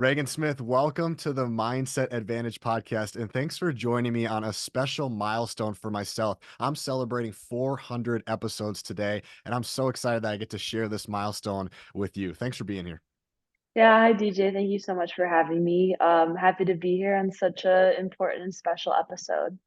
Regan Smith, welcome to the Mindset Advantage podcast, and thanks for joining me on a special milestone for myself. I'm celebrating 400 episodes today, and I'm so excited that I get to share this milestone with you. Thanks for being here. Yeah, hi DJ. Thank you so much for having me. Happy to be here on such a important and special episode.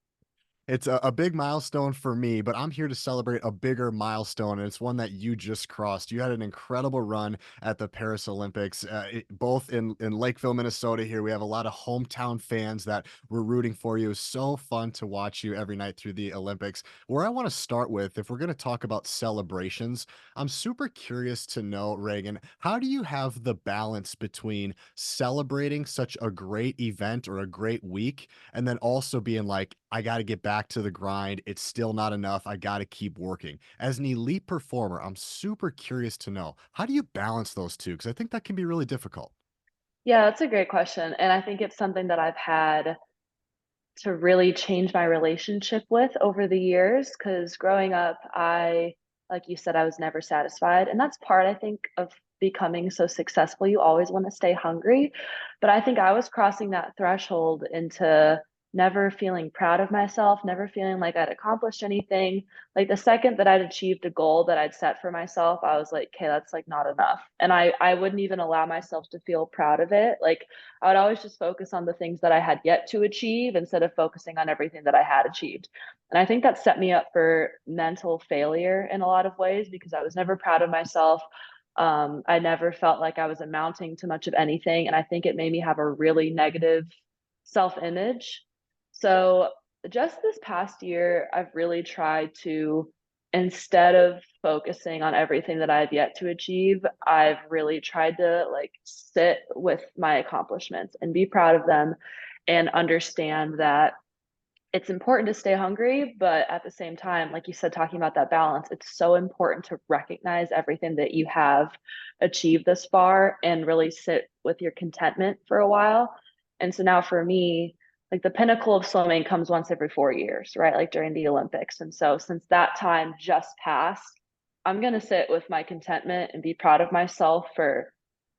It's a big milestone for me, but I'm here to celebrate a bigger milestone, and it's one that you just crossed. You had an incredible run at the Paris Olympics, both in Lakeville, Minnesota. Here, we have a lot of hometown fans that were rooting for you. It was so fun to watch you every night through the Olympics. Where I want to start with, if we're going to talk about celebrations, I'm super curious to know, Reagan, how do you have the balance between celebrating such a great event or a great week and then also being like, I got to get back to the grind. It's still not enough. I got to keep working. As an elite performer, I'm super curious to know, how do you balance those two? Because I think that can be really difficult. Yeah, that's a great question. And I think it's something that I've had to really change my relationship with over the years. Because growing up, like you said, I was never satisfied. And that's part, I think, of becoming so successful. You always want to stay hungry. But I think I was crossing that threshold into never feeling proud of myself, never feeling like I'd accomplished anything. Like the second that I'd achieved a goal that I'd set for myself, I was like, okay, that's like not enough. And I wouldn't even allow myself to feel proud of it. Like I would always just focus on the things that I had yet to achieve instead of focusing on everything that I had achieved. And I think that set me up for mental failure in a lot of ways because I was never proud of myself. I never felt like I was amounting to much of anything. And I think it made me have a really negative self image. So just this past year, I've really tried to, instead of focusing on everything that I've yet to achieve, I've really tried to like sit with my accomplishments and be proud of them and understand that it's important to stay hungry, but at the same time, like you said, talking about that balance, it's so important to recognize everything that you have achieved this far and really sit with your contentment for a while. And so now for me, like the pinnacle of swimming comes once every 4 years, right? Like during the Olympics. And so since that time just passed, I'm going to sit with my contentment and be proud of myself for,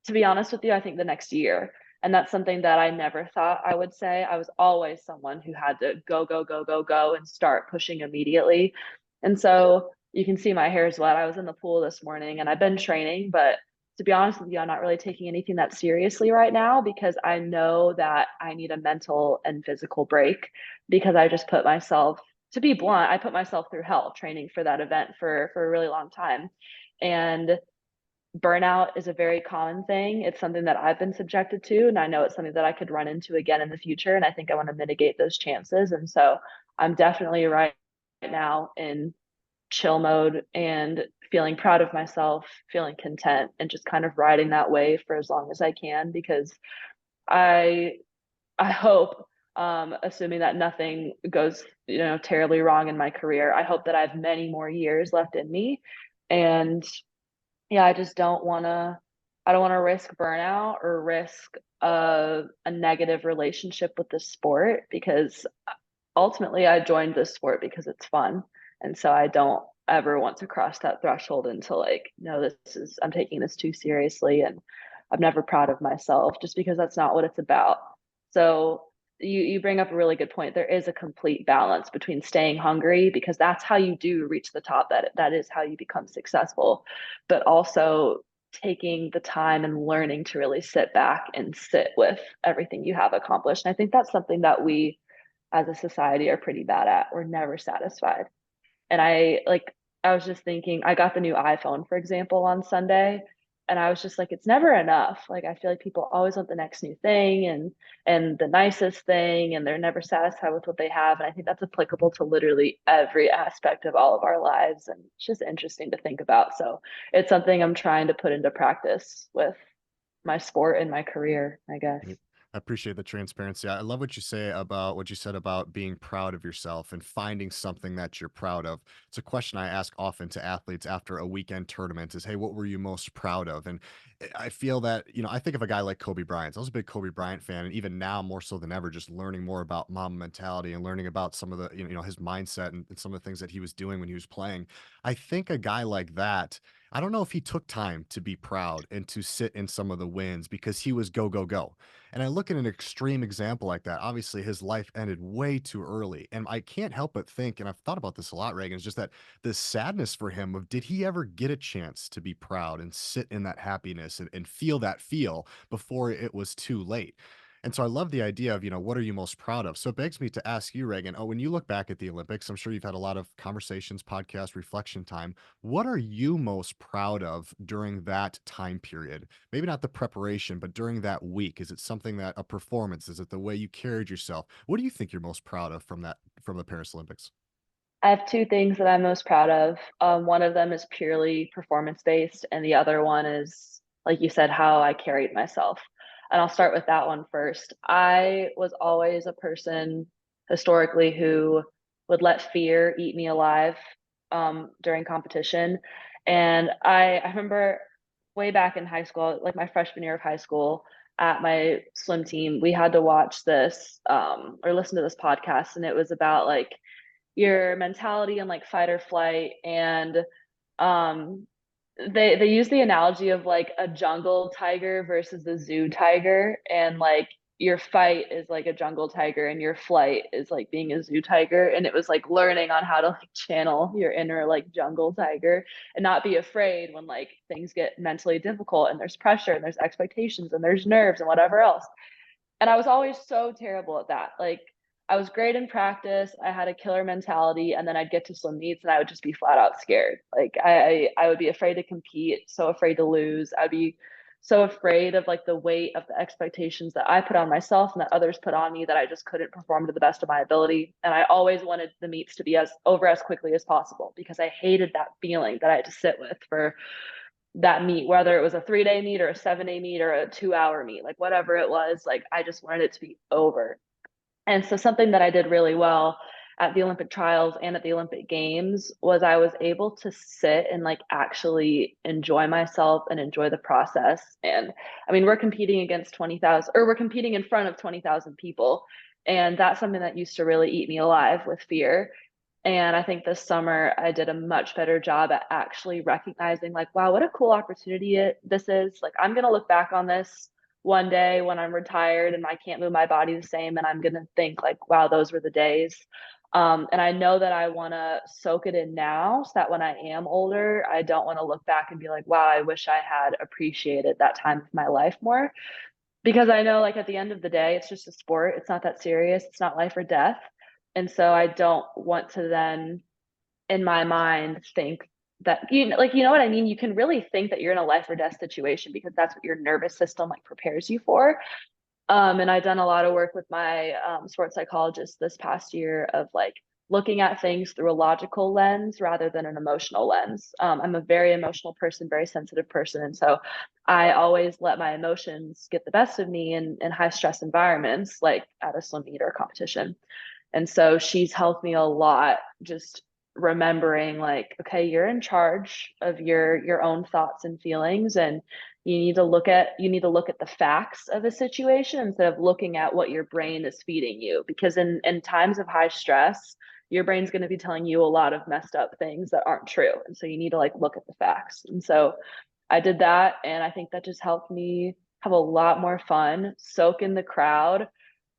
to be honest with you, I think the next year. And that's something that I never thought I would say. I was always someone who had to go, go, go, go, go and start pushing immediately. And so you can see my hair is wet. I was in the pool this morning and I've been training, but to be honest with you, I'm not really taking anything that seriously right now because I know that I need a mental and physical break because I just put myself, to be blunt, I put myself through hell training for that event for a really long time. And burnout is a very common thing. It's something that I've been subjected to, and I know it's something that I could run into again in the future. And I think I want to mitigate those chances. And so I'm definitely right now in chill mode and feeling proud of myself, feeling content, and just kind of riding that wave for as long as I can because I I hope, assuming that nothing goes, terribly wrong in my career, I hope that I have many more years left in me. And yeah, I don't wanna risk burnout or risk a negative relationship with the sport because ultimately I joined this sport because it's fun. And so I don't ever want to cross that threshold into like, no, I'm taking this too seriously and I'm never proud of myself just because that's not what it's about. So you bring up a really good point. There is a complete balance between staying hungry because that's how you do reach the top. That is how you become successful, but also taking the time and learning to really sit back and sit with everything you have accomplished. And I think that's something that we as a society are pretty bad at. We're never satisfied. And I was just thinking, I got the new iPhone, for example, on Sunday. And I was just like, it's never enough. Like I feel like people always want the next new thing and the nicest thing, and they're never satisfied with what they have. And I think that's applicable to literally every aspect of all of our lives. And it's just interesting to think about. So it's something I'm trying to put into practice with my sport and my career, I guess. I appreciate the transparency. I love what you say about what you said about being proud of yourself and finding something that you're proud of. It's a question I ask often to athletes after a weekend tournament is, hey, what were you most proud of? And I feel that, I think of a guy like Kobe Bryant. I was a big Kobe Bryant fan. And even now, more so than ever, just learning more about mom mentality and learning about some of the, his mindset and some of the things that he was doing when he was playing. I think a guy like that I don't know if he took time to be proud and to sit in some of the wins because he was go, go, go. And I look at an extreme example like that. Obviously, his life ended way too early. And I can't help but think, and I've thought about this a lot, Reagan, is just that the sadness for him of did he ever get a chance to be proud and sit in that happiness and feel that feel before it was too late? And so I love the idea of, what are you most proud of? So it begs me to ask you, Reagan, when you look back at the Olympics, I'm sure you've had a lot of conversations, podcasts, reflection time. What are you most proud of during that time period? Maybe not the preparation, but during that week. Is it something that a performance? Is it the way you carried yourself? What do you think you're most proud of from the Paris Olympics? I have 2 things that I'm most proud of. One of them is purely performance-based, and the other one is, like you said, how I carried myself. And I'll start with that one first. I was always a person historically who would let fear eat me alive, during competition. And I remember way back in high school, like my freshman year of high school, at my swim team, we had to watch this, or listen to this podcast, and it was about, like, your mentality and like fight or flight and um they use the analogy of like a jungle tiger versus a zoo tiger, and like your fight is like a jungle tiger and your flight is like being a zoo tiger, and it was like learning on how to like channel your inner like jungle tiger and not be afraid when like things get mentally difficult and there's pressure and there's expectations and there's nerves and whatever else. And I was always so terrible at that. Like, I was great in practice. I had a killer mentality, and then I'd get to swim meets and I would just be flat out scared. Like I would be afraid to compete, so afraid to lose. I'd be so afraid of like the weight of the expectations that I put on myself and that others put on me that I just couldn't perform to the best of my ability. And I always wanted the meets to be as over as quickly as possible because I hated that feeling that I had to sit with for that meet, whether it was a 3 day meet or a 7 day meet or a 2 hour meet, like whatever it was, like I just wanted it to be over. And so something that I did really well at the Olympic trials and at the Olympic games was I was able to sit and like actually enjoy myself and enjoy the process. And I mean, we're competing against 20,000 or we're competing in front of 20,000 people. And that's something that used to really eat me alive with fear. And I think this summer I did a much better job at actually recognizing, like, wow, what a cool opportunity this is. Like, I'm going to look back on this one day when I'm retired and I can't move my body the same. And I'm going to think, like, wow, those were the days. And I know that I want to soak it in now so that when I am older, I don't want to look back and be like, wow, I wish I had appreciated that time of my life more. Because I know, like, at the end of the day, it's just a sport. It's not that serious. It's not life or death. And so I don't want to then, in my mind, think that, you know what I mean? You can really think that you're in a life or death situation because that's what your nervous system like prepares you for. And I've done a lot of work with my sports psychologist this past year of like looking at things through a logical lens rather than an emotional lens. I'm a very emotional person, very sensitive person. And so I always let my emotions get the best of me in high stress environments, like at a swim meet or competition. And so she's helped me a lot just remembering like, okay, you're in charge of your own thoughts and feelings, and you need to look at the facts of a situation instead of looking at what your brain is feeding you, because in times of high stress your brain's going to be telling you a lot of messed up things that aren't true, and so you need to like look at the facts. And so I did that, and I think that just helped me have a lot more fun, soak in the crowd,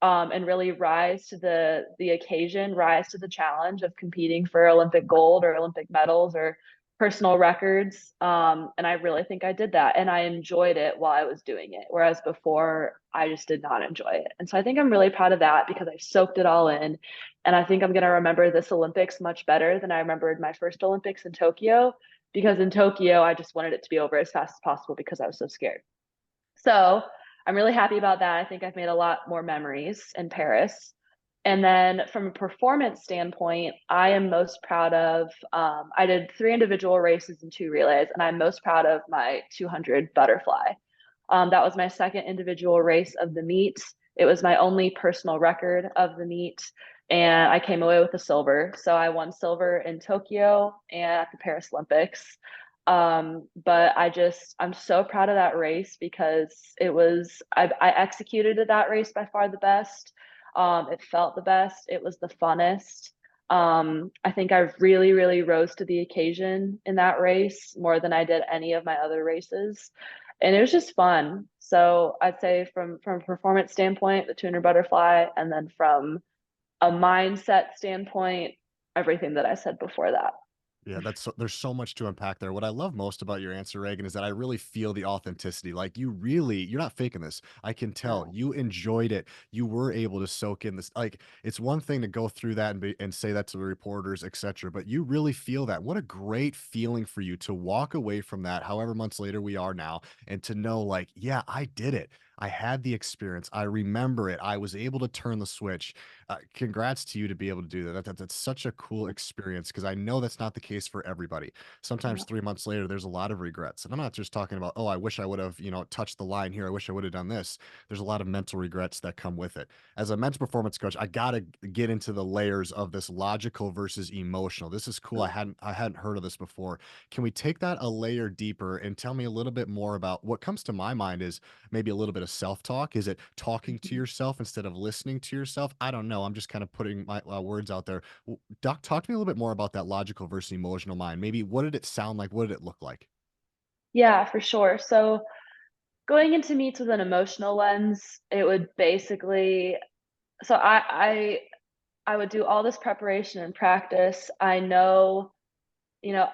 and really rise to the occasion, rise to the challenge of competing for Olympic gold or Olympic medals or personal records. And I really think I did that, and I enjoyed it while I was doing it. Whereas before, I just did not enjoy it. And so I think I'm really proud of that because I soaked it all in. And I think I'm going to remember this Olympics much better than I remembered my first Olympics in Tokyo, because in Tokyo, I just wanted it to be over as fast as possible because I was so scared. So I'm really happy about that. I think I've made a lot more memories in Paris. And then from a performance standpoint, I am most proud of, I did 3 individual races and 2 relays, and I'm most proud of my 200 butterfly. That was my second individual race of the meet. It was my only personal record of the meet, and I came away with a silver. So I won silver in Tokyo and at the Paris Olympics. But I'm so proud of that race because I executed that race by far the best. It felt the best. It was the funnest. I think I really, really rose to the occasion in that race more than I did any of my other races. And it was just fun. So I'd say from a performance standpoint, the 200 butterfly, and then from a mindset standpoint, everything that I said before that. Yeah, there's so much to unpack there. What I love most about your answer, Reagan, is that I really feel the authenticity. Like you're not faking this. I can tell No. you enjoyed it. You were able to soak in this. Like it's one thing to go through that and say that to the reporters, etc. But you really feel that. What a great feeling for you to walk away from that, however months later we are now, and to know like, yeah, I did it. I had the experience. I remember it. I was able to turn the switch. Congrats to you to be able to do that. That's such a cool experience because I know that's not the case for everybody. Sometimes No. 3 months later, there's a lot of regrets. And I'm not just talking about, oh, I wish I would have, touched the line here. I wish I would have done this. There's a lot of mental regrets that come with it. As a mental performance coach, I gotta get into the layers of this logical versus emotional. This is cool. I hadn't heard of this before. Can we take that a layer deeper and tell me a little bit more about what comes to my mind is maybe a little bit of self-talk? Is it talking to Mhm. yourself instead of listening to yourself? I don't know. I'm just kind of putting my words out there. Doc, talk to me a little bit more about that logical versus emotional mind. Maybe what did it sound like? What did it look like? Yeah, for sure. So going into meets with an emotional lens, it would basically so I would do all this preparation and practice. I know, you know,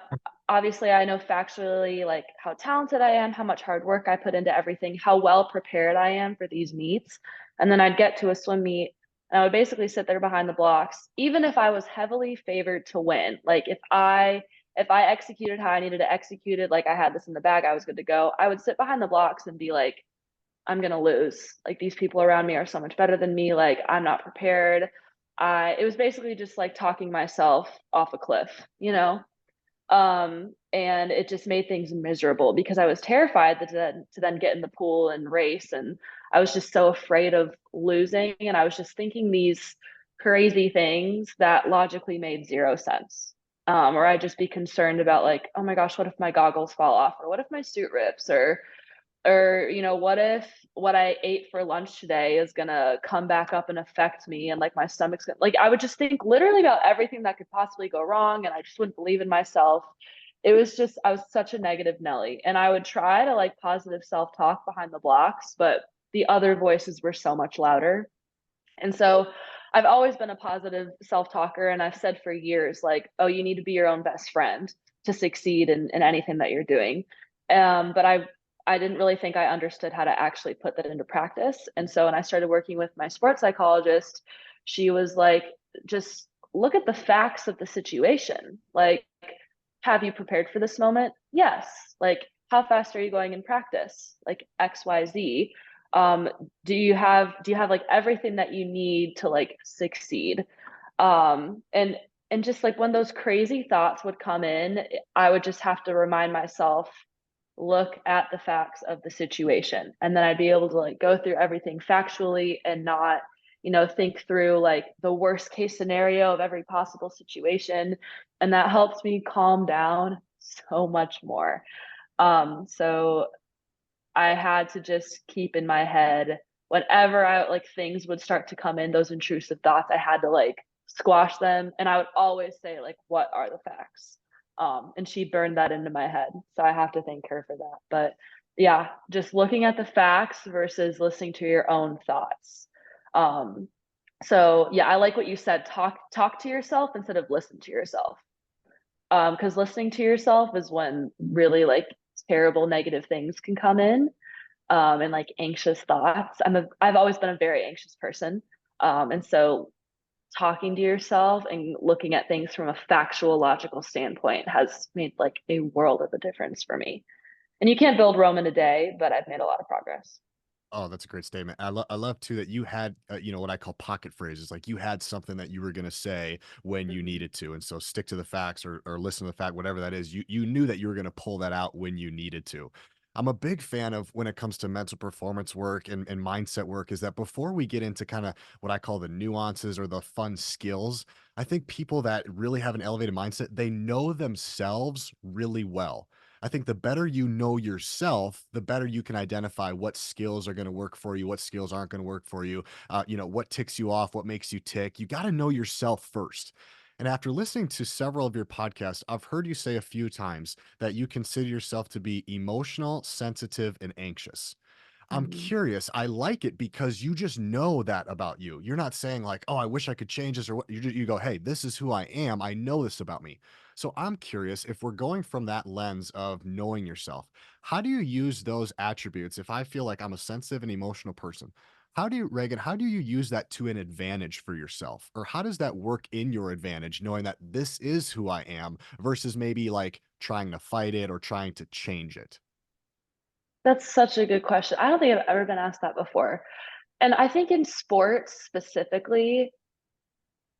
obviously I know factually like how talented I am, how much hard work I put into everything, how well prepared I am for these meets. And then I'd get to a swim meet and I would basically sit there behind the blocks, even if I was heavily favored to win. Like if I executed how I needed to execute it, like I had this in the bag, I was good to go. I would sit behind the blocks and be like, I'm gonna lose. Like these people around me are so much better than me. Like I'm not prepared. I it was basically just like talking myself off a cliff, you know? And it just made things miserable because I was terrified to then get in the pool and race, and I was just so afraid of losing, and I was just thinking these crazy things that logically made 0 sense. Or I'd just be concerned about like, "Oh my gosh, what if my goggles fall off? Or what if my suit rips? Or what if what I ate for lunch today is gonna come back up and affect me and like my stomach's gonna like I would just think literally about everything that could possibly go wrong and I just wouldn't believe in myself. It was just I was such a negative Nelly and I would try to like positive self-talk behind the blocks, but the other voices were so much louder. And so I've always been a positive self-talker and I've said for years like, oh, you need to be your own best friend to succeed in anything that you're doing. But I didn't really think I understood how to actually put that into practice. And so when I started working with my sports psychologist, she was like, just look at the facts of the situation. Like, have you prepared for this moment? Yes. Like, how fast are you going in practice? Like XYZ. Um, do you have like everything that you need to like succeed? And just like when those crazy thoughts would come in, I would just have to remind myself, look at the facts of the situation. And then I'd be able to like go through everything factually and not, think through like the worst case scenario of every possible situation. And that helps me calm down so much more. So I had to just keep in my head whenever I like things would start to come in, those intrusive thoughts, I had to like squash them. And I would always say, like, what are the facts? And she burned that into my head. So I have to thank her for that. But yeah, just looking at the facts versus listening to your own thoughts. Um, so yeah, I like what you said. Talk to yourself instead of listen to yourself. Because listening to yourself is when really like terrible negative things can come in and like anxious thoughts. I've always been a very anxious person. And so talking to yourself and looking at things from a factual, logical standpoint has made like a world of a difference for me. And you can't build Rome in a day, but I've made a lot of progress. Oh, that's a great statement. I love too that you had, what I call pocket phrases. Like you had something that you were going to say when you Mhm. needed to, and so stick to the facts or listen to the fact, whatever that is. You knew that you were going to pull that out when you needed to. I'm a big fan of when it comes to mental performance work and mindset work. Is that before we get into kind of what I call the nuances or the fun skills, I think people that really have an elevated mindset, they know themselves really well. I think the better you know yourself, the better you can identify what skills are going to work for you, what skills aren't going to work for you, what ticks you off, what makes you tick. You got to know yourself first. And after listening to several of your podcasts, I've heard you say a few times that you consider yourself to be emotional, sensitive, and anxious. I'm Mhm. curious. I like it because you just know that about you. You're not saying like, "Oh, I wish I could change this," or what. You go, "Hey, this is who I am. I know this about me." So I'm curious if we're going from that lens of knowing yourself, how do you use those attributes? If I feel like I'm a sensitive and emotional person, Reagan, how do you use that to an advantage for yourself? Or how does that work in your advantage, knowing that this is who I am versus maybe like trying to fight it or trying to change it? That's such a good question. I don't think I've ever been asked that before. And I think in sports specifically,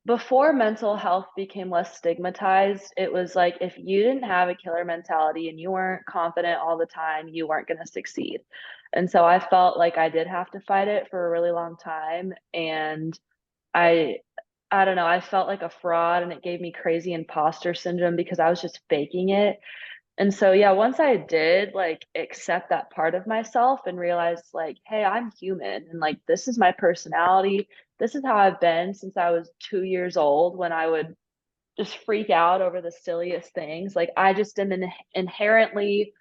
before mental health became less stigmatized, it was like if you didn't have a killer mentality and you weren't confident all the time, you weren't going to succeed. And so I felt like I did have to fight it for a really long time. And I I don't know, I felt like a fraud and it gave me crazy imposter syndrome because I was just faking it. And so, yeah, once I did like accept that part of myself and realize like, hey, I'm human and like this is my personality. This is how I've been since I was 2 years old when I would just freak out over the silliest things. Like I just am inherently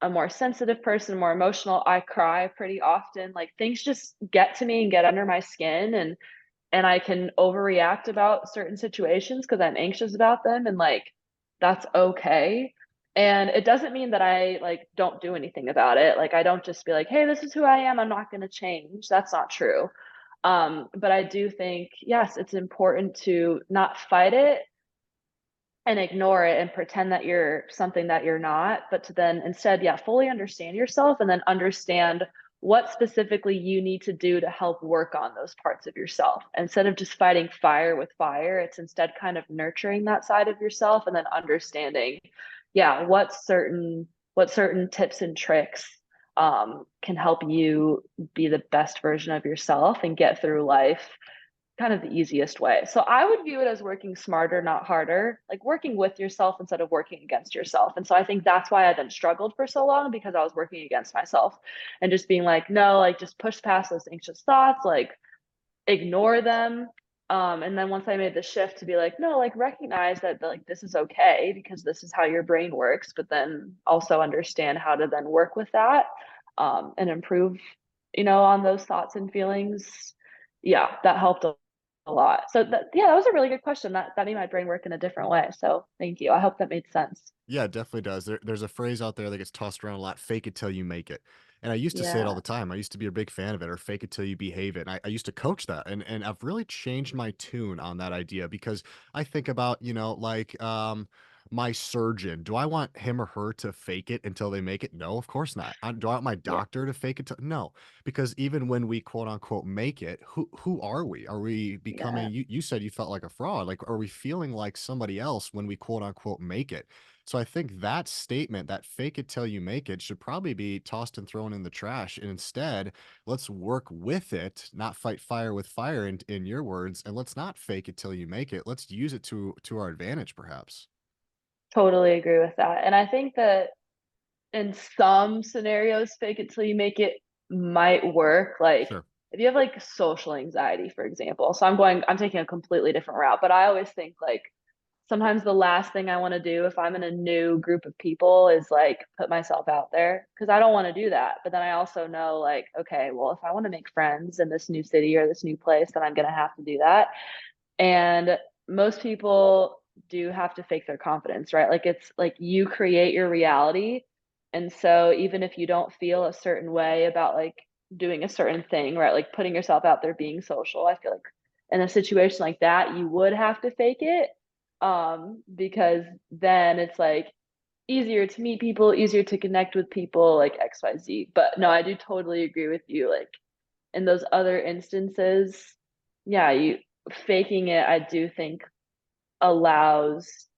a more sensitive person, more emotional. I cry pretty often. Like things just get to me and get under my skin and I can overreact about certain situations because I'm anxious about them and like that's okay. And it doesn't mean that I like don't do anything about it. Like I don't just be like, "Hey, this is who I am. I'm not going to change." That's not true. But I do think yes, it's important to not fight it and ignore it and pretend that you're something that you're not, but to then instead, yeah, fully understand yourself and then understand what specifically you need to do to help work on those parts of yourself. Instead of just fighting fire with fire, it's instead kind of nurturing that side of yourself and then understanding, yeah, what certain tips and tricks can help you be the best version of yourself and get through life kind of the easiest way. So I would view it as working smarter, not harder, like working with yourself instead of working against yourself. And so I think that's why I then struggled for so long because I was working against myself and just being like, no, like just push past those anxious thoughts, like ignore them. And then once I made the shift to be like, no, like recognize that like this is okay because this is how your brain works, but then also understand how to then work with that and improve, on those thoughts and feelings. Yeah, that helped a lot. So that yeah, that was a really good question. That made my brain work in a different way. So thank you. I hope that made sense. Yeah, it definitely does. There's a phrase out there that gets tossed around a lot, fake it till you make it. And I used to say it all Yeah. the time. I used to be a big fan of it, or fake it till you behave it. And I used to coach that. And I've really changed my tune on that idea because I think about, like my surgeon. Do I want him or her to fake it until they make it? No, of course not. Do I want my Yeah. doctor to fake it till no. Because even when we quote unquote make it, who are we? Are we Yeah. becoming you said you felt like a fraud. Like are we feeling like somebody else when we quote unquote make it? So I think that statement, that fake it till you make it, should probably be tossed and thrown in the trash. And instead, let's work with it, not fight fire with fire in your words, and let's not fake it till you make it. Let's use it to our advantage, perhaps. Totally agree with that. And I think that in some scenarios, fake it till you make it might work. Like Sure. if you have like social anxiety, for example. So I'm taking a completely different route, but I always think like sometimes the last thing I want to do if I'm in a new group of people is like put myself out there because I don't want to do that. But then I also know like, okay, well, if I want to make friends in this new city or this new place, then I'm going to have to do that. And most people do have to fake their confidence, right? Like it's like you create your reality. And so even if you don't feel a certain way about like doing a certain thing, right? Like putting yourself out there being social, I feel like in a situation like that, you would have to fake it. Because then it's like easier to meet people, easier to connect with people, like XYZ. But no, I do totally agree with you. Like in those other instances, yeah, you faking it, I do think allows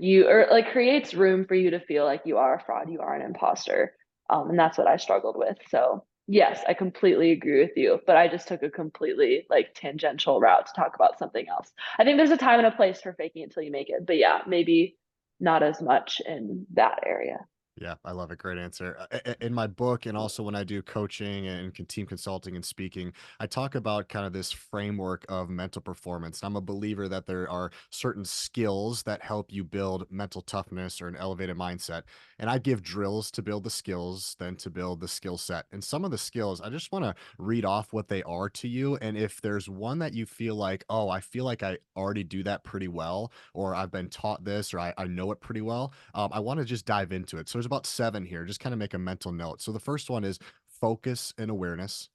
you or like creates room for you to feel like you are a fraud, you are an imposter. And that's what I struggled with. So yes, I completely agree with you, but I just took a completely like tangential route to talk about something else. I think there's a time and a place for faking it till you make it, but yeah, maybe not as much in that area. Yeah, I love it. Great answer. In my book, and also when I do coaching and team consulting and speaking, I talk about kind of this framework of mental performance. I'm a believer that there are certain skills that help you build mental toughness or an elevated mindset. And I give drills to build the skills, then to build the skill set. And some of the skills, I just want to read off what they are to you. And if there's one that you feel like, oh, I feel like I already do that pretty well, or I've been taught this, or I know it pretty well, I want to just dive into it. So there's about seven here. Just kind of make a mental note. So the first one is focus and awareness.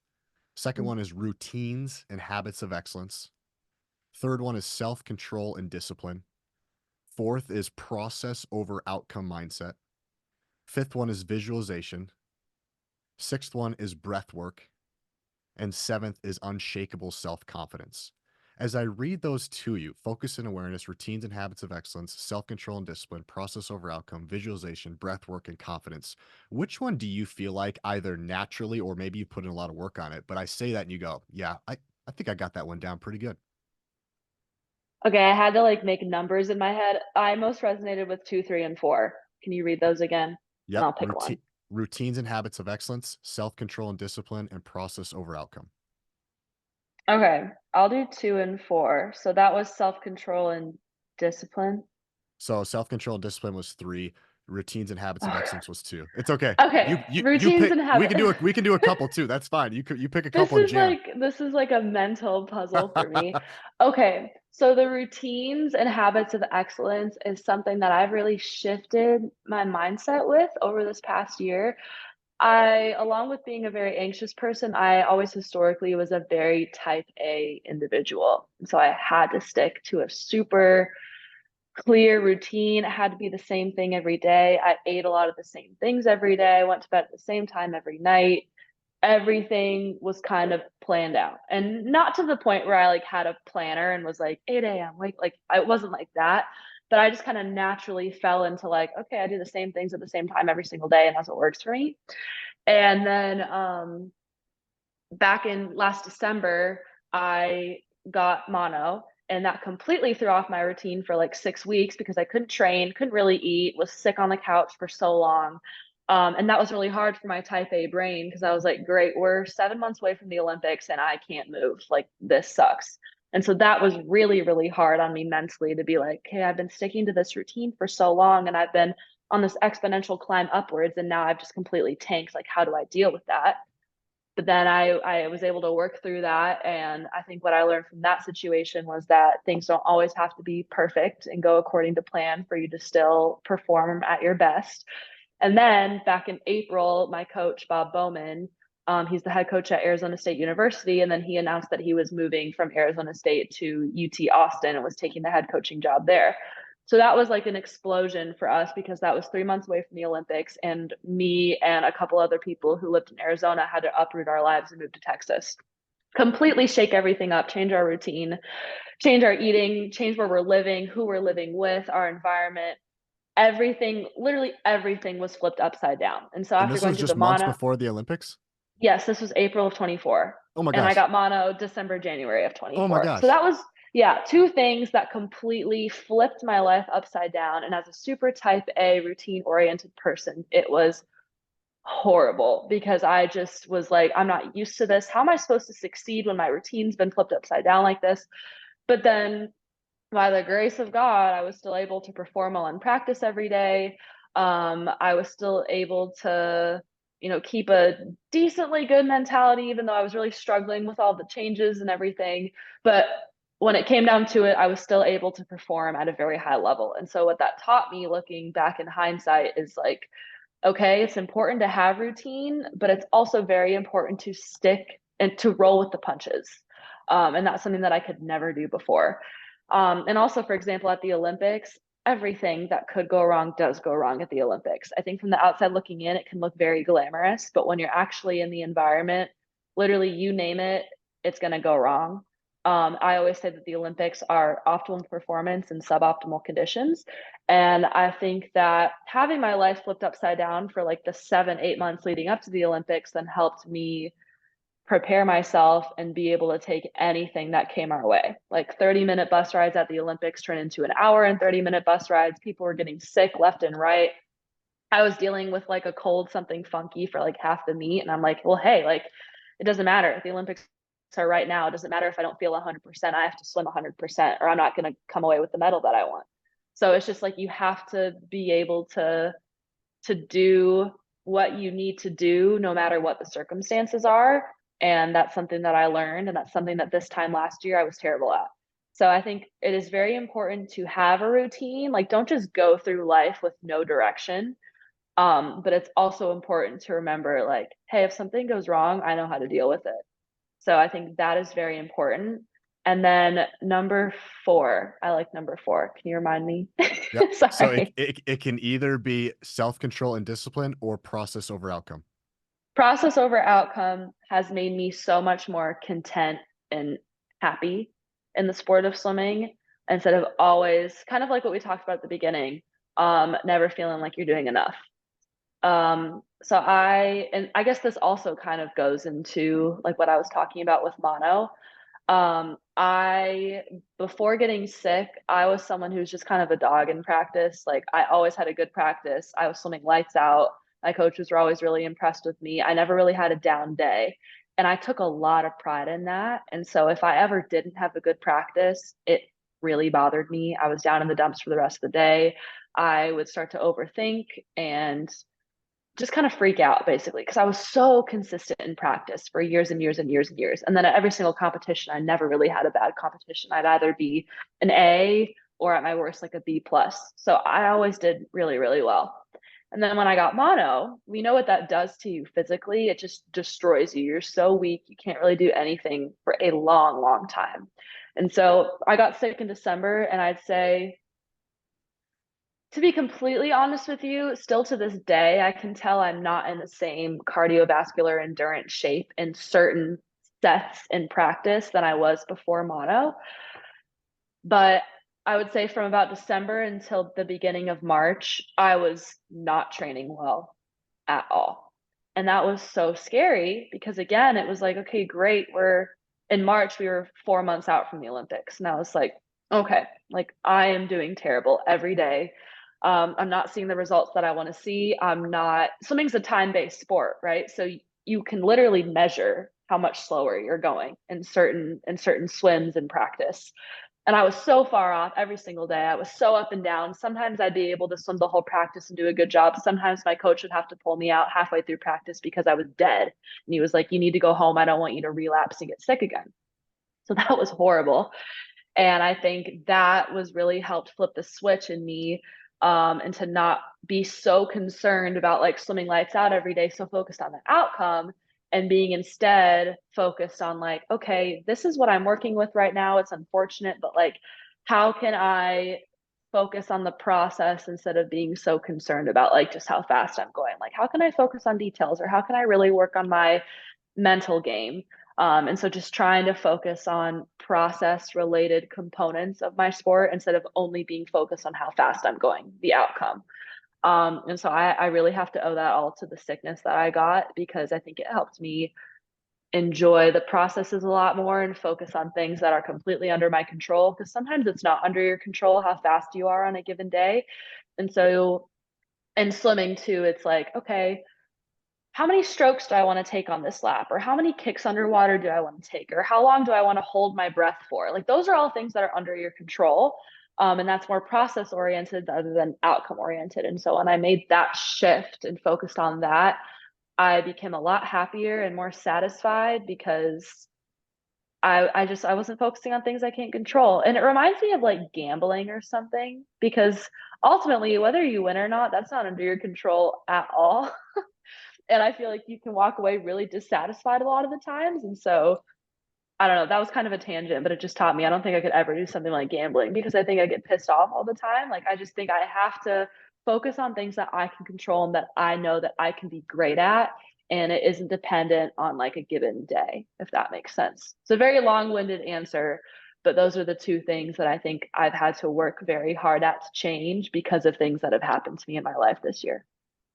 Second Mm. one is routines and habits of excellence. Third one is self control and discipline. Fourth is process over outcome mindset. Fifth one is visualization. Sixth one is breath work. And seventh is unshakable self confidence. As I read those to you, focus and awareness, routines and habits of excellence, self control and discipline, process over outcome, visualization, breath work, and confidence. Which one do you feel like either naturally or maybe you put in a lot of work on it? But I say that and you go, yeah, I think I got that one down pretty good. Okay, I had to like make numbers in my head. I most resonated with 2, 3, and 4. Can you read those again? And Yep. I'll pick one. Routines and habits of excellence, self control and discipline, and process over outcome. Okay, I'll do 2 and 4. So that was self-control and discipline. So self-control and discipline was three. Routines and habits of excellence was two. It's okay. Okay, You routines pick. and habit. We can do a couple too. That's fine. You pick a couple and jam. This is like a mental puzzle for me. Okay, so the routines and habits of excellence is something that I've really shifted my mindset with over this past year. I, along with being a very anxious person, I always historically was a very type A individual. So I had to stick to a super clear routine. It had to be the same thing every day. I ate a lot of the same things every day. I went to bed at the same time every night. Everything was kind of planned out. And not to the point where I like had a planner and was like 8 a.m. Like I wasn't like that. But I just kind of naturally fell into like, okay, I do the same things at the same time every single day, and that's what works for me. And then back in last December, I got mono, and that completely threw off my routine for like 6 weeks because I couldn't train, couldn't really eat, was sick on the couch for so long. And that was really hard for my type A brain because I was like, great, we're 7 months away from the Olympics and I can't move. Like, this sucks. And so that was really, really hard on me mentally to be like, hey, I've been sticking to this routine for so long and I've been on this exponential climb upwards. And now I've just completely tanked. Like, how do I deal with that? But then I was able to work through that. And I think what I learned from that situation was that things don't always have to be perfect and go according to plan for you to still perform at your best. And then back in April, my coach, Bob Bowman, he's the head coach at Arizona State University. And then he announced that he was moving from Arizona State to UT Austin and was taking the head coaching job there. So that was like an explosion for us because that was 3 months away from the Olympics. And me and a couple other people who lived in Arizona had to uproot our lives and move to Texas. Completely shake everything up, change our routine, change our eating, change where we're living, who we're living with, our environment. Everything, literally everything was flipped upside down. And so And after this going was through the just months mono, before the Olympics. yes, this was April of 24. Oh my And I gosh. got mono December, January of Oh my 24. So gosh. that was, yeah, two things that completely flipped my life upside down. And as a super type A routine oriented person, it was horrible because I just was like, I'm not used to this. How am I supposed to succeed when my routine's been flipped upside down like this? But then by the grace of God, I was still able to perform well in practice every day. I was still able to, keep a decently good mentality, even though I was really struggling with all the changes and everything. But when it came down to it, I was still able to perform at a very high level. And so, what that taught me looking back in hindsight is like, okay, it's important to have routine, but it's also very important to stick and to roll with the punches. And that's something that I could never do before. And also, for example, at the Olympics, everything that could go wrong does go wrong at the Olympics. I think from the outside looking in, it can look very glamorous, but when you're actually in the environment, literally you name it, it's going to go wrong. I always say that the Olympics are optimal performance in suboptimal conditions. And I think that having my life flipped upside down for like the 7, 8 months leading up to the Olympics then helped me prepare myself and be able to take anything that came our way. Like 30-minute bus rides at the Olympics turned into an hour and 30-minute bus rides. People were getting sick left and right. I was dealing with like a cold, something funky for like half the meet. And I'm like, well, hey, like it doesn't matter. The Olympics are right now. It doesn't matter if I don't feel 100%. I have to swim 100% or I'm not going to come away with the medal that I want. So it's just like you have to be able to do what you need to do no matter what the circumstances are. And that's something that I learned. And that's something that this time last year I was terrible at. So I think it is very important to have a routine. Like, don't just go through life with no direction. But it's also important to remember, like, hey, if something goes wrong, I know how to deal with it. So I think that is very important. And then number four, I like number four. Can you remind me? Yep. So Sorry. it can either be self-control and discipline or process over outcome. Process over outcome has made me so much more content and happy in the sport of swimming instead of always kind of like what we talked about at the beginning, never feeling like you're doing enough. So and I guess this also kind of goes into like what I was talking about with mono. I before getting sick, I was someone who's just kind of a dog in practice. Like I always had a good practice. I was swimming lights out. My coaches were always really impressed with me. I never really had a down day. And I took a lot of pride in that. And so if I ever didn't have a good practice, it really bothered me. I was down in the dumps for the rest of the day. I would start to overthink and just kind of freak out basically because I was so consistent in practice for years and years and years and years. And then at every single competition, I never really had a bad competition. I'd either be an A or at my worst, like a B plus. So I always did really, really well. And then when I got mono, we know what that does to you physically. It just destroys you. You're so weak. You can't really do anything for a long, long time. And so I got sick in December, and I'd say to be completely honest with you, still to this day, I can tell I'm not in the same cardiovascular endurance shape in certain sets in practice than I was before mono. But I would say from about December until the beginning of March, I was not training well at all. And that was so scary because, again, it was like, okay, great. We're in March, we were 4 months out from the Olympics. And I was like, okay, like I am doing terrible every day. I'm not seeing the results that I want to see. I'm not, swimming's a time-based sport, right? So you can literally measure how much slower you're going in certain swims in practice. And I was so far off every single day. I was so up and down. Sometimes I'd be able to swim the whole practice and do a good job. Sometimes my coach would have to pull me out halfway through practice because I was dead. And he was like, you need to go home. I don't want you to relapse and get sick again. So that was horrible. And I think that was really helped flip the switch in me, and to not be so concerned about like swimming lights out every day, so focused on the outcome and being instead focused on like, okay, this is what I'm working with right now. It's unfortunate, but like, how can I focus on the process instead of being so concerned about like just how fast I'm going? Like, how can I focus on details or how can I really work on my mental game? And so just trying to focus on process related components of my sport instead of only being focused on how fast I'm going, the outcome. And so I really have to owe that all to the sickness that I got because I think it helped me enjoy the processes a lot more and focus on things that are completely under my control. Because sometimes it's not under your control how fast you are on a given day. And so in swimming too, it's like, okay, how many strokes do I want to take on this lap? Or how many kicks underwater do I want to take? Or how long do I want to hold my breath for? Like those are all things that are under your control. And that's more process oriented rather than outcome oriented. And so when I made that shift and focused on that, I became a lot happier and more satisfied because I wasn't focusing on things I can't control. And it reminds me of like gambling or something because ultimately, whether you win or not, that's not under your control at all. And I feel like you can walk away really dissatisfied a lot of the times. And so I don't know, that was kind of a tangent, but it just taught me I don't think I could ever do something like gambling because I think I get pissed off all the time. Like I just think I have to focus on things that I can control and that I know that I can be great at. And it isn't dependent on like a given day, if that makes sense. It's a very long-winded answer, but those are the two things that I think I've had to work very hard at to change because of things that have happened to me in my life this year.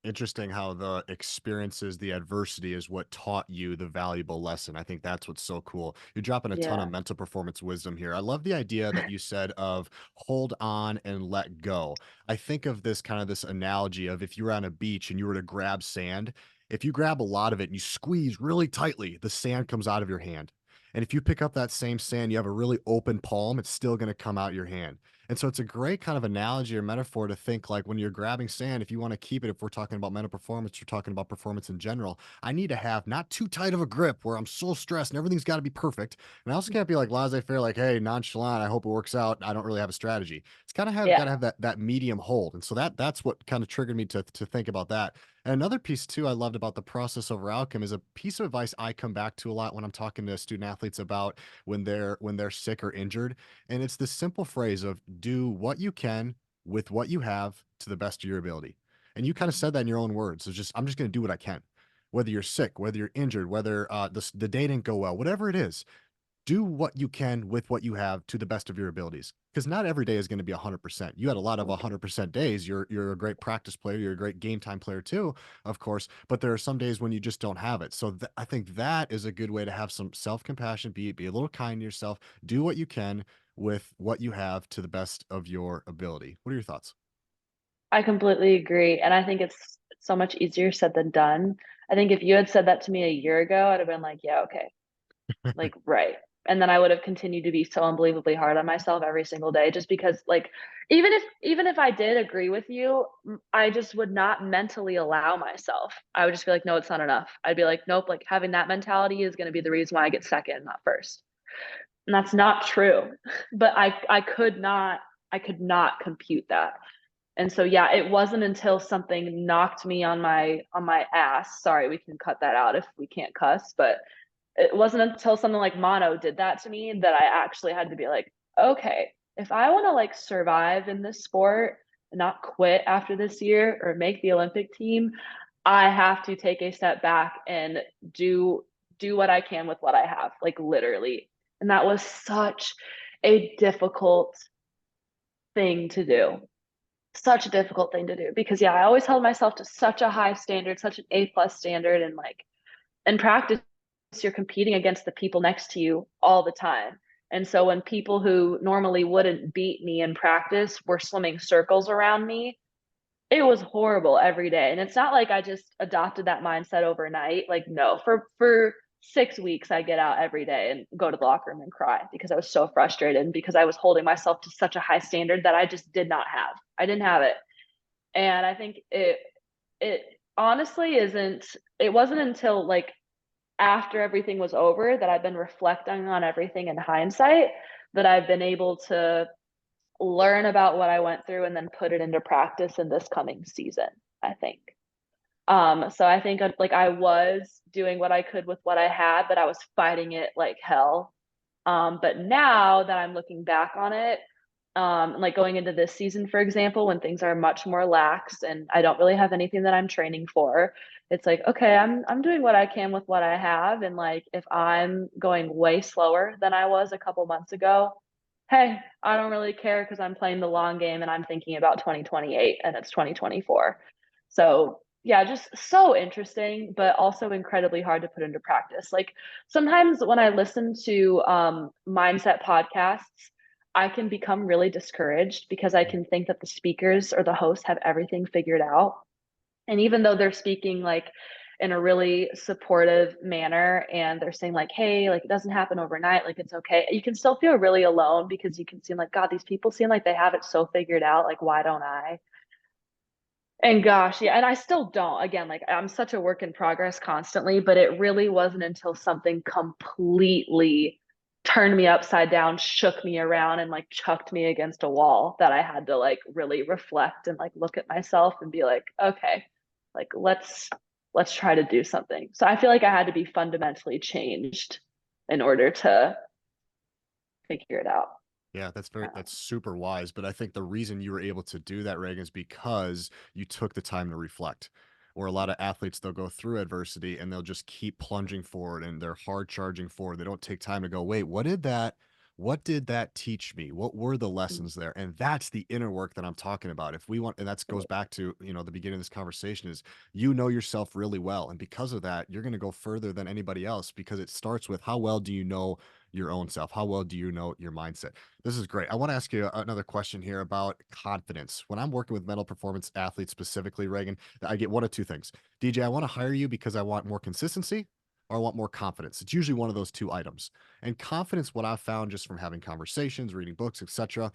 Interesting how the experiences, the adversity is what taught you the valuable lesson. I think that's what's so cool. You're dropping a ton of Yeah. mental performance wisdom here. I love the idea that you said of hold on and let go. I think of this kind of this analogy of if you were on a beach and you were to grab sand, if you grab a lot of it and you squeeze really tightly, the sand comes out of your hand. And if you pick up that same sand, you have a really open palm, it's still going to come out your hand. And so it's a great kind of analogy or metaphor to think like when you're grabbing sand, if you want to keep it, if we're talking about mental performance, you're talking about performance in general. I need to have not too tight of a grip where I'm so stressed and everything's got to be perfect. And I also can't be like laissez faire, like, hey, nonchalant. I hope it works out. I don't really have a strategy. It's kind of have got Yeah. to have that medium hold. And so that's what kind of triggered me to think about that. And another piece too I loved about the process over outcome is a piece of advice I come back to a lot when I'm talking to student athletes about when they're sick or injured, and it's this simple phrase of do what you can with what you have to the best of your ability. And you kind of said that in your own words. It's just, I'm just going to do what I can. Whether you're sick, whether you're injured, whether the day didn't go well, whatever it is, do what you can with what you have to the best of your abilities. Because not every day is going to be 100%. You had a lot of 100% days. You're a great practice player. You're a great game time player too, of course. But there are some days when you just don't have it. So I think that is a good way to have some self compassion. Be a little kind to yourself. Do what you can with what you have to the best of your ability. What are your thoughts? I completely agree, and I think it's so much easier said than done. I think if you had said that to me a year ago, I'd have been like, "Yeah, okay." Like, right. And then I would have continued to be so unbelievably hard on myself every single day just because, like, even if I did agree with you, I just would not mentally allow myself. I would just be like, "No, it's not enough." I'd be like, "Nope," like, having that mentality is gonna be the reason why I get second, not first. And that's not true. But I could not compute that. And so yeah, it wasn't until something knocked me on my ass. Sorry, we can cut that out if we can't cuss, but it wasn't until something like mono did that to me that I actually had to be like, okay, if I want to like survive in this sport and not quit after this year or make the Olympic team, I have to take a step back and do do what I can with what I have, like literally. And that was such a difficult thing to do. Such a difficult thing to do because yeah, I always held myself to such a high standard, such an A plus standard, and like in practice you're competing against the people next to you all the time. And so when people who normally wouldn't beat me in practice were swimming circles around me, it was horrible every day. And it's not like I just adopted that mindset overnight. Like no, for 6 weeks I get out every day and go to the locker room and cry because I was so frustrated and because I was holding myself to such a high standard that I just did not have. I didn't have it. And I think it honestly isn't it wasn't until like after everything was over that I've been reflecting on everything in hindsight that I've been able to learn about what I went through and then put it into practice in this coming season, I think. So I think like I was doing what I could with what I had, but I was fighting it like hell. But now that I'm looking back on it, like going into this season, for example, when things are much more lax and I don't really have anything that I'm training for, it's like, okay, I'm doing what I can with what I have. And like if I'm going way slower than I was a couple months ago, hey, I don't really care because I'm playing the long game and I'm thinking about 2028 and it's 2024. So yeah, just so interesting, but also incredibly hard to put into practice. Like sometimes when I listen to mindset podcasts, I can become really discouraged because I can think that the speakers or the hosts have everything figured out. And even though they're speaking like in a really supportive manner and they're saying like, hey, like it doesn't happen overnight, like it's okay. You can still feel really alone because you can seem like, God, these people seem like they have it so figured out. Like, why don't I? And gosh, yeah, and I still don't. Again, like I'm such a work in progress constantly, but it really wasn't until something completely turned me upside down, shook me around and like chucked me against a wall that I had to like really reflect and like look at myself and be like, okay, like let's try to do something. So I feel like I had to be fundamentally changed in order to figure it out. Yeah, Uh, that's super wise. But I think the reason you were able to do that, Reagan, is because you took the time to reflect. Where a lot of athletes, they'll go through adversity and they'll just keep plunging forward and they're hard charging forward. They don't take time to go, wait, what did that? What did that teach me? What were the lessons there? And that's the inner work that I'm talking about. If we want, and that goes back to, the beginning of this conversation is you know yourself really well. And because of that, you're going to go further than anybody else because it starts with how well do you know your own self? How well do you know your mindset? This is great. I want to ask you another question here about confidence. When I'm working with mental performance athletes specifically, Reagan, I get one of two things. DJ, I want to hire you because I want more consistency or I want more confidence. It's usually one of those two items. And confidence, what I've found just from having conversations, reading books, etc.,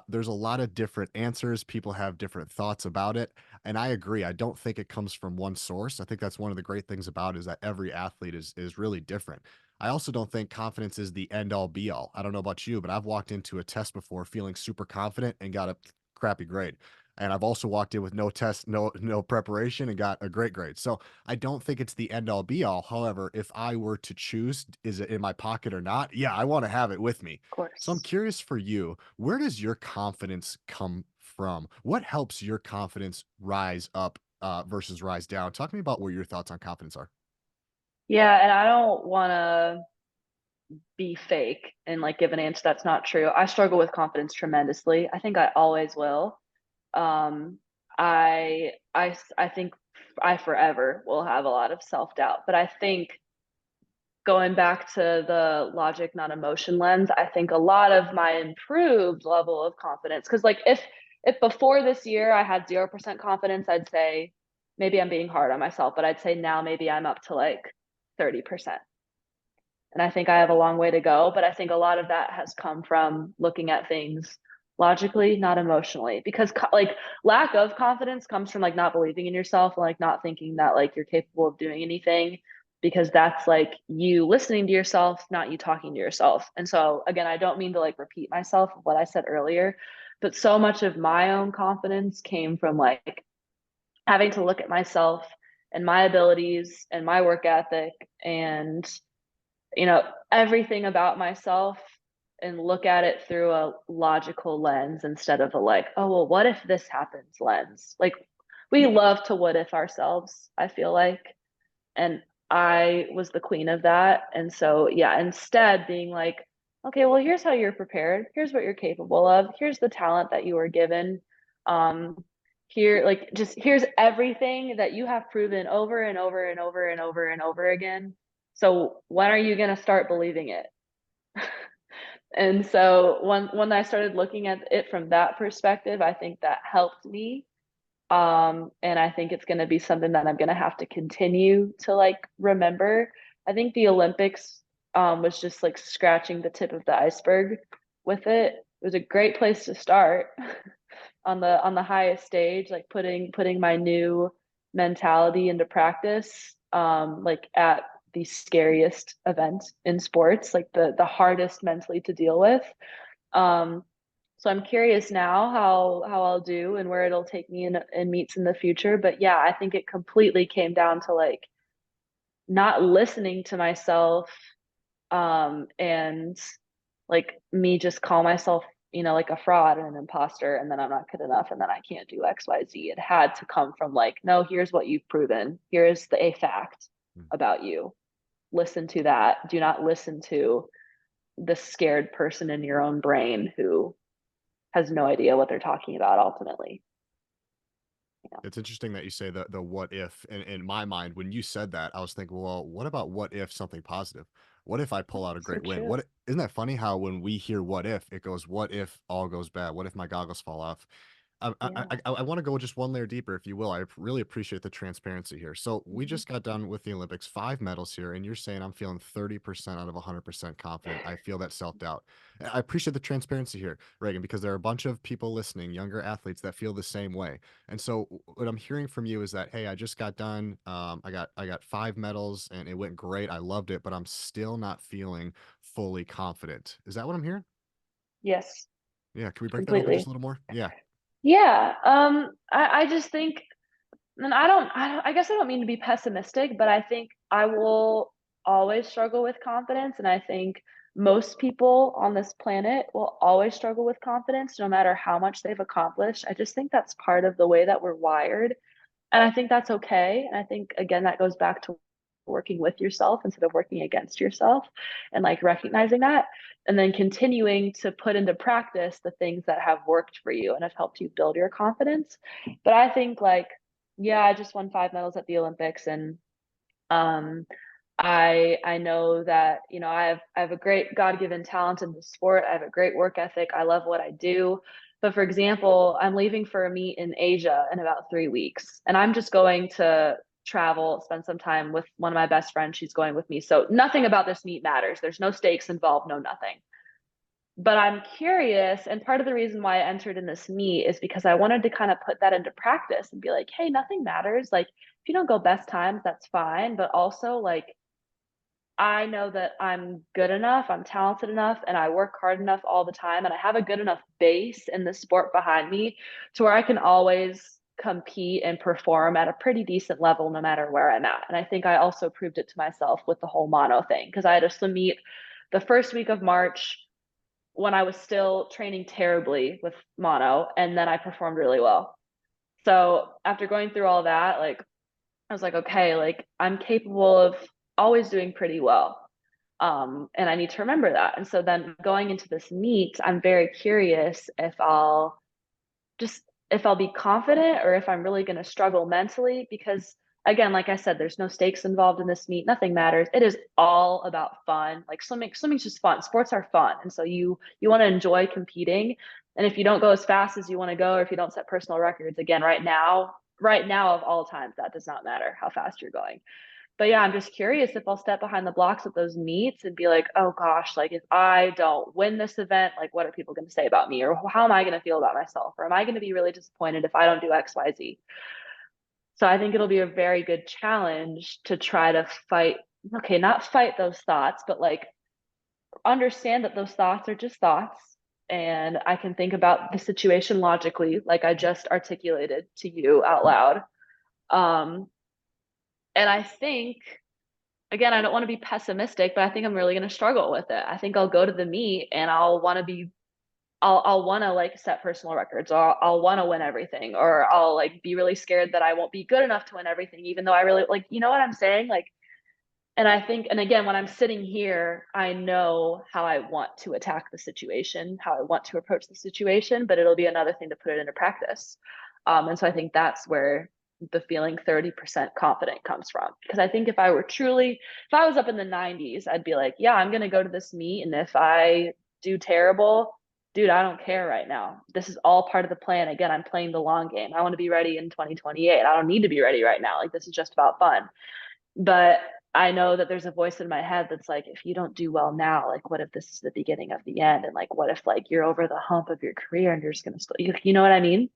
there's a lot of different answers. People have different thoughts about it, and I agree. I don't think it comes from one source. I think that's one of the great things about it is that every athlete is really different. I also don't think confidence is the end all be all. I don't know about you, but I've walked into a test before feeling super confident and got a crappy grade. And I've also walked in with no test, no preparation, and got a great grade. So I don't think it's the end all be all. However, if I were to choose, is it in my pocket or not? Yeah, I want to have it with me. Of So I'm course. curious for you, where does your confidence come from? What helps your confidence rise up versus rise down? Talk to me about where your thoughts on confidence are. Yeah, and I don't wanna be fake and, like, give an answer that's not true. I struggle with confidence tremendously. I think I always will. Um, I think I forever will have a lot of self-doubt, but I think going back to the logic, not emotion lens, I think a lot of my improved level of confidence, because like if before this year I had 0% confidence, I'd say maybe I'm being hard on myself, but I'd say now maybe I'm up to like 30%. And I think I have a long way to go, but I think a lot of that has come from looking at things logically, not emotionally, because like lack of confidence comes from like not believing in yourself and like not thinking that like you're capable of doing anything, because that's like you listening to yourself, not you talking to yourself. And so again, I don't mean to like repeat myself of what I said earlier, but so much of my own confidence came from like having to look at myself and my abilities and my work ethic and everything about myself and look at it through a logical lens instead of a like, oh, well, what if this happens lens? Like, we love to what if ourselves, I feel like. And I was the queen of that. And so, yeah, instead being like, okay, well, here's how you're prepared. Here's what you're capable of. Here's the talent that you were given. Um, here, like, just here's everything that you have proven over and over and over and over and over again. So when are you going to start believing it? And so when I started looking at it from that perspective, I think that helped me. And I think it's going to be something that I'm going to have to continue to like remember. I think the Olympics was just like scratching the tip of the iceberg with it. It was a great place to start on the highest stage, like putting my new mentality into practice, like at the scariest event in sports, like the hardest mentally to deal with. Um, so I'm curious now how I'll do and where it'll take me in meets in the future. But yeah, I think it completely came down to like not listening to myself, and like me just call myself, like a fraud and an imposter, and then I'm not good enough, and then I can't do XYZ. It had to come from like, no, here's what you've proven. Here's a fact Mm. about you. Listen to that. Do not listen to the scared person in your own brain who has no idea what they're talking about ultimately. Yeah, It's interesting that you say the what if. In my mind, when you said that, I was thinking, well, what about what if something positive? What if I pull out a so great win? true. What isn't that funny how when we hear what if, it goes, what if all goes bad? What if my goggles fall off? Yeah. I want to go just one layer deeper, if you will. Really appreciate the transparency here. So we Mhm. just got done with the Olympics, 5 medals here, and you're saying I'm feeling 30% out of 100% confident. I feel that self doubt. I appreciate the transparency here, Reagan, because there are a bunch of people listening, younger athletes that feel the same way. And so what I'm hearing from you is that, hey, I just got done. I got 5 medals, and it went great. I loved it, but I'm still not feeling fully confident. Is that what I'm hearing? Yes, Yeah. Can we break that open just a completely. little more? Yeah. Yeah. I just think, and I guess I don't mean to be pessimistic, but I think I will always struggle with confidence. And I think most people on this planet will always struggle with confidence, no matter how much they've accomplished. I just think that's part of the way that we're wired. And I think that's okay. And I think, again, that goes back to working with yourself instead of working against yourself, and like recognizing that, and then continuing to put into practice the things that have worked for you and have helped you build your confidence. But I think like, yeah, I just won 5 medals at the Olympics, and um I know that, you know, I have a great God-given talent in the sport. I have a great work ethic. I love what I do. But for example, I'm leaving for a meet in Asia in about 3 weeks, and I'm just going to travel, spend some time with one of my best friends. She's going with me. So nothing about this meet matters. There's no stakes involved, no nothing. But I'm curious, and part of the reason why I entered in this meet is because I wanted to kind of put that into practice and be like, hey, nothing matters. Like, if you don't go best times, that's fine. But also, like, I know that I'm good enough, I'm talented enough, and I work hard enough all the time, and I have a good enough base in the sport behind me to where I can always compete and perform at a pretty decent level no matter where I'm at. And I think I also proved it to myself with the whole mono thing, because I had a swim meet the first week of March when I was still training terribly with mono, and then I performed really well. So after going through all that, like I was like, okay, like I'm capable of always doing pretty well. And I need to remember that. And so then going into this meet, I'm very curious just if I'll be confident or if I'm really going to struggle mentally, because again, like I said, there's no stakes involved in this meet. Nothing matters. It is all about fun. Like swimming's just fun. Sports are fun. And so you want to enjoy competing. And if you don't go as fast as you want to go, or if you don't set personal records, again, right now of all times, that does not matter how fast you're going. But yeah, I'm just curious if I'll step behind the blocks at those meets and be like, oh gosh, like if I don't win this event, like what are people going to say about me? Or how am I going to feel about myself? Or am I going to be really disappointed if I don't do XYZ? So I think it'll be a very good challenge to try to fight, okay, not fight those thoughts, but like understand that those thoughts are just thoughts. And I can think about the situation logically, like I just articulated to you out loud. Um, and I think again, I don't want to be pessimistic, but I think I'm really going to struggle with it. I think I'll go to the meet and I'll want to like set personal records, or I'll want to win everything, or I'll like be really scared that I won't be good enough to win everything, even though I really like, you know what I'm saying? Like, and I think, and again, when I'm sitting here, I know how I want to attack the situation, how I want to approach the situation, but it'll be another thing to put it into practice. And so I think that's where the feeling 30% confident comes from. Because I think if I was up in the 90s, I'd be like, yeah, I'm going to go to this meet. And if I do terrible, dude, I don't care right now. This is all part of the plan. Again, I'm playing the long game. I want to be ready in 2028. I don't need to be ready right now. Like, this is just about fun. But I know that there's a voice in my head that's like, if you don't do well now, like, what if this is the beginning of the end? And like, what if like you're over the hump of your career and you're just gonna you know what I mean?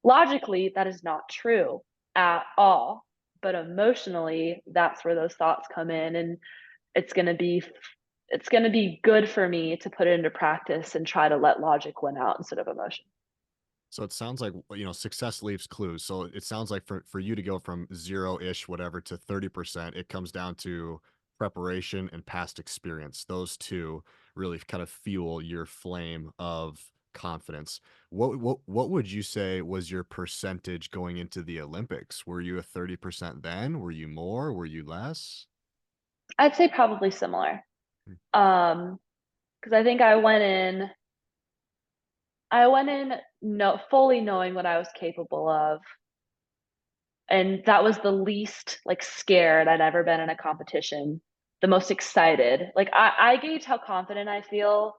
Logically, that is not true at all. But emotionally, that's where those thoughts come in, and it's gonna be it's gonna be good for me to put it into practice and try to let logic win out instead of emotion. So it sounds like, success leaves clues. So it sounds like for you to go from 0-ish whatever to 30%, it comes down to preparation and past experience. Those two really kind of fuel your flame of confidence. What would you say was your percentage going into the Olympics? Were you a 30% then? Were you more? Were you less? I'd say probably similar. Hmm. Because I think I went in no fully knowing what I was capable of. And that was the least like scared I'd ever been in a competition, the most excited. Like I gauge how confident I feel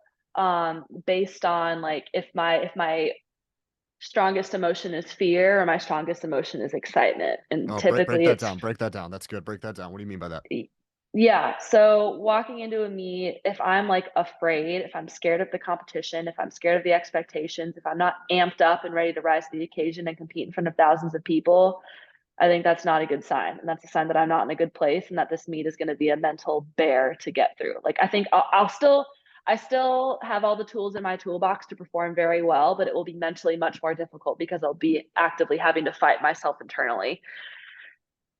based on like if my strongest emotion is fear or my strongest emotion is excitement. And Oh, break typically that it's down. Break that down. That's good. Break that down. What do you mean by that? yeah. So walking into a meet, if I'm like afraid, if I'm scared of the competition, if I'm scared of the expectations, if I'm not amped up and ready to rise to the occasion and compete in front of thousands of people, I think that's not a good sign. And that's a sign that I'm not in a good place and that this meet is going to be a mental bear to get through. Like, I think I still have all the tools in my toolbox to perform very well, but it will be mentally much more difficult because I'll be actively having to fight myself internally.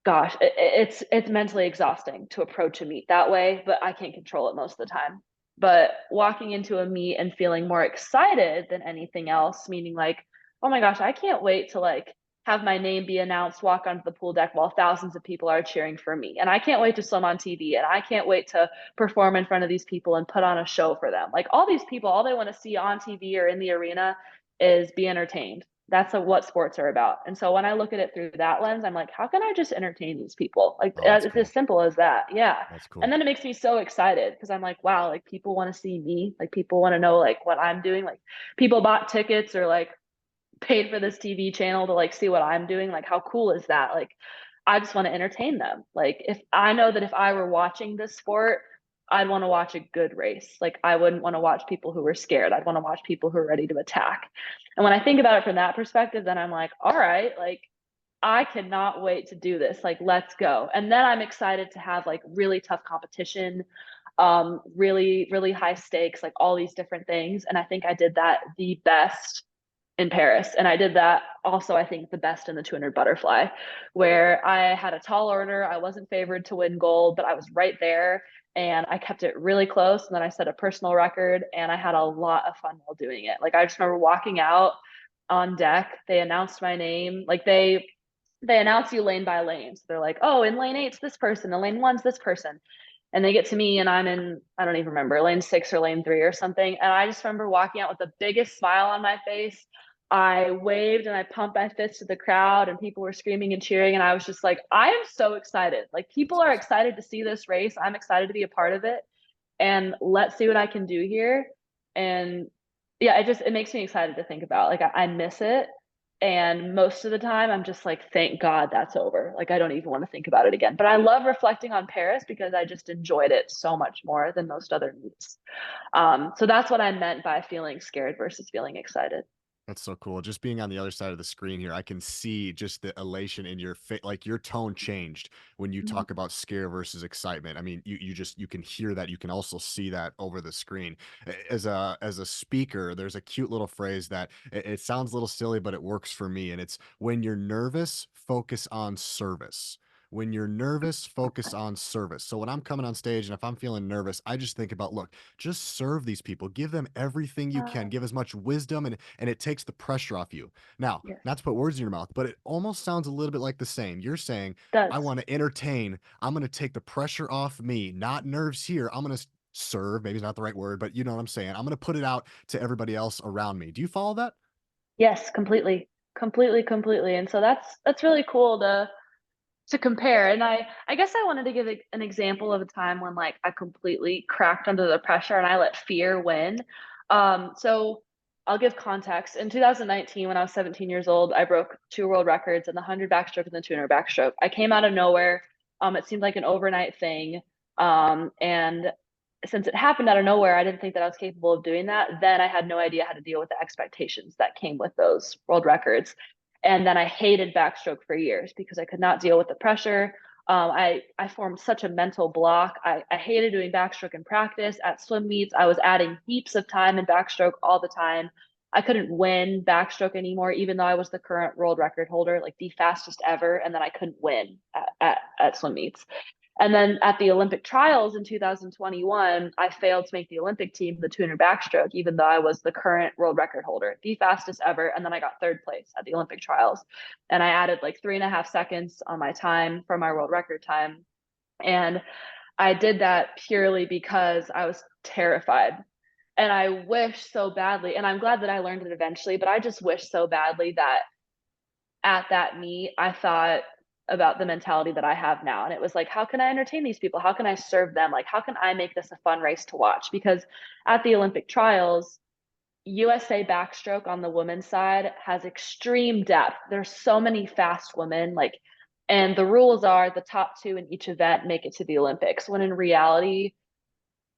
Gosh, it's mentally exhausting to approach a meet that way, but I can't control it most of the time. But walking into a meet and feeling more excited than anything else, meaning like, oh my gosh, I can't wait to like have my name be announced, walk onto the pool deck while thousands of people are cheering for me. And I can't wait to swim on TV, and I can't wait to perform in front of these people and put on a show for them. Like all these people, all they want to see on TV or in the arena is be entertained. That's what sports are about. And so when I look at it through that lens, I'm like, how can I just entertain these people? Like Oh, that's it's as cool. simple as that. Yeah. That's And cool. then it makes me so excited because I'm like, wow, like people want to see me. Like people want to know like what I'm doing. Like people bought tickets or like paid for this TV channel to like see what I'm doing. Like, how cool is that? Like, I just want to entertain them. Like, if I know that if I were watching this sport, I'd want to watch a good race. Like, I wouldn't want to watch people who were scared. I'd want to watch people who are ready to attack. And when I think about it from that perspective, then I'm like, all right, like, I cannot wait to do this. Like, let's go. And then I'm excited to have like really tough competition, really, really high stakes, like all these different things. And I think I did that the best in Paris. And I did that also, I think, the best in the 200 butterfly, where I had a tall order. I wasn't favored to win gold, but I was right there and I kept it really close. And then I set a personal record and I had a lot of fun while doing it. Like I just remember walking out on deck, they announced my name. Like they announce you lane by lane. So they're like, oh, in lane eight's this person, in lane one's this person. And they get to me and I'm in, I don't even remember, lane six or lane three or something. And I just remember walking out with the biggest smile on my face. I waved and I pumped my fist to the crowd and people were screaming and cheering. And I was just like, I am so excited. Like people That's are awesome. excited to see this race. I'm excited to be a part of it. And let's see what I can do here. And yeah, it makes me excited to think about. Like I miss it. And most of the time I'm just like, thank God that's over. Like I don't even want to think about it again. But I love reflecting on Paris because I just enjoyed it so much more than most other meets. So that's what I meant by feeling scared versus feeling excited. That's so cool. Just being on the other side of the screen here, I can see just the elation in your face. Like your tone changed when you Mhm. talk about scare versus excitement. I mean, you can hear that. You can also see that over the screen. As a speaker, there's a cute little phrase that it sounds a little silly, but it works for me. And it's when you're nervous, focus on service. When you're nervous, focus on service. So when I'm coming on stage and if I'm feeling nervous, I just think about, look, just serve these people. Give them everything you can. Give as much wisdom and it takes the pressure off you. Now, Yes, not to put words in your mouth, but it almost sounds a little bit like the same. You're saying, I does. want to entertain. I'm going to take the pressure off me, not nerves here. I'm going to serve, maybe it's not the right word, but you know what I'm saying. I'm going to put it out to everybody else around me. Do you follow that? Yes, completely. Completely, completely. And so that's really cool to compare. And I guess I wanted to give an example of a time when like I completely cracked under the pressure and I let fear win. So I'll give context. In 2019, when I was 17 years old, I broke two world records in the 100 backstroke and the 200 backstroke. I came out of nowhere. It seemed like an overnight thing. And since it happened out of nowhere, I didn't think that I was capable of doing that. Then I had no idea how to deal with the expectations that came with those world records. And then I hated backstroke for years because I could not deal with the pressure. I formed such a mental block. I hated doing backstroke in practice at swim meets. I was adding heaps of time in backstroke all the time. I couldn't win backstroke anymore, even though I was the current world record holder, like the fastest ever. And then I couldn't win at swim meets. And then at the Olympic trials in 2021, I failed to make the Olympic team, the 200 backstroke, even though I was the current world record holder, the fastest ever. And then I got third place at the Olympic trials. And I added like 3.5 seconds on my time from my world record time. And I did that purely because I was terrified. And I wish so badly, and I'm glad that I learned it eventually, but I just wish so badly that at that meet, I thought about the mentality that I have now. And it was like, how can I entertain these people? How can I serve them? Like, how can I make this a fun race to watch? Because at the Olympic trials, USA backstroke on the women's side has extreme depth. There's so many fast women, like, and the rules are the top two in each event make it to the Olympics. When in reality,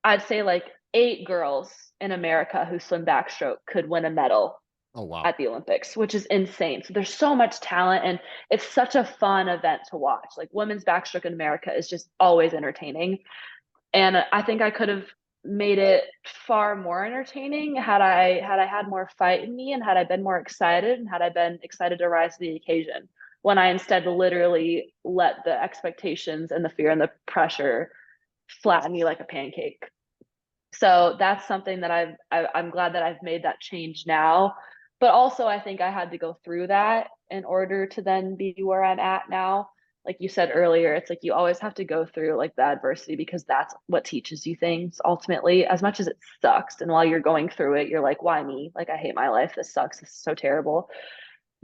I'd say like 8 girls in America who swim backstroke could win a medal Oh, wow. at the Olympics, which is insane. So there's so much talent and it's such a fun event to watch. Like women's backstroke in America is just always entertaining. And I think I could have made it far more entertaining had I had more fight in me and had I been more excited and had I been excited to rise to the occasion when I instead literally let the expectations and the fear and the pressure flatten me like a pancake. So that's something that I'm glad that I've made that change now. But also I think I had to go through that in order to then be where I'm at now. Like you said earlier, it's like you always have to go through like the adversity because that's what teaches you things ultimately, as much as it sucks. And while you're going through it, you're like, why me? Like, I hate my life. This sucks. This is so terrible.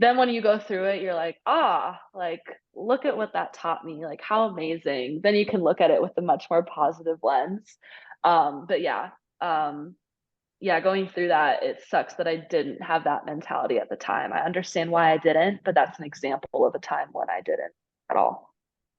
Then when you go through it, you're like, ah, like, look at what that taught me. Like, how amazing. Then you can look at it with a much more positive lens. But yeah, um, yeah, going through that, it sucks that I didn't have that mentality at the time. I understand why I didn't, but that's an example of a time when I didn't at all.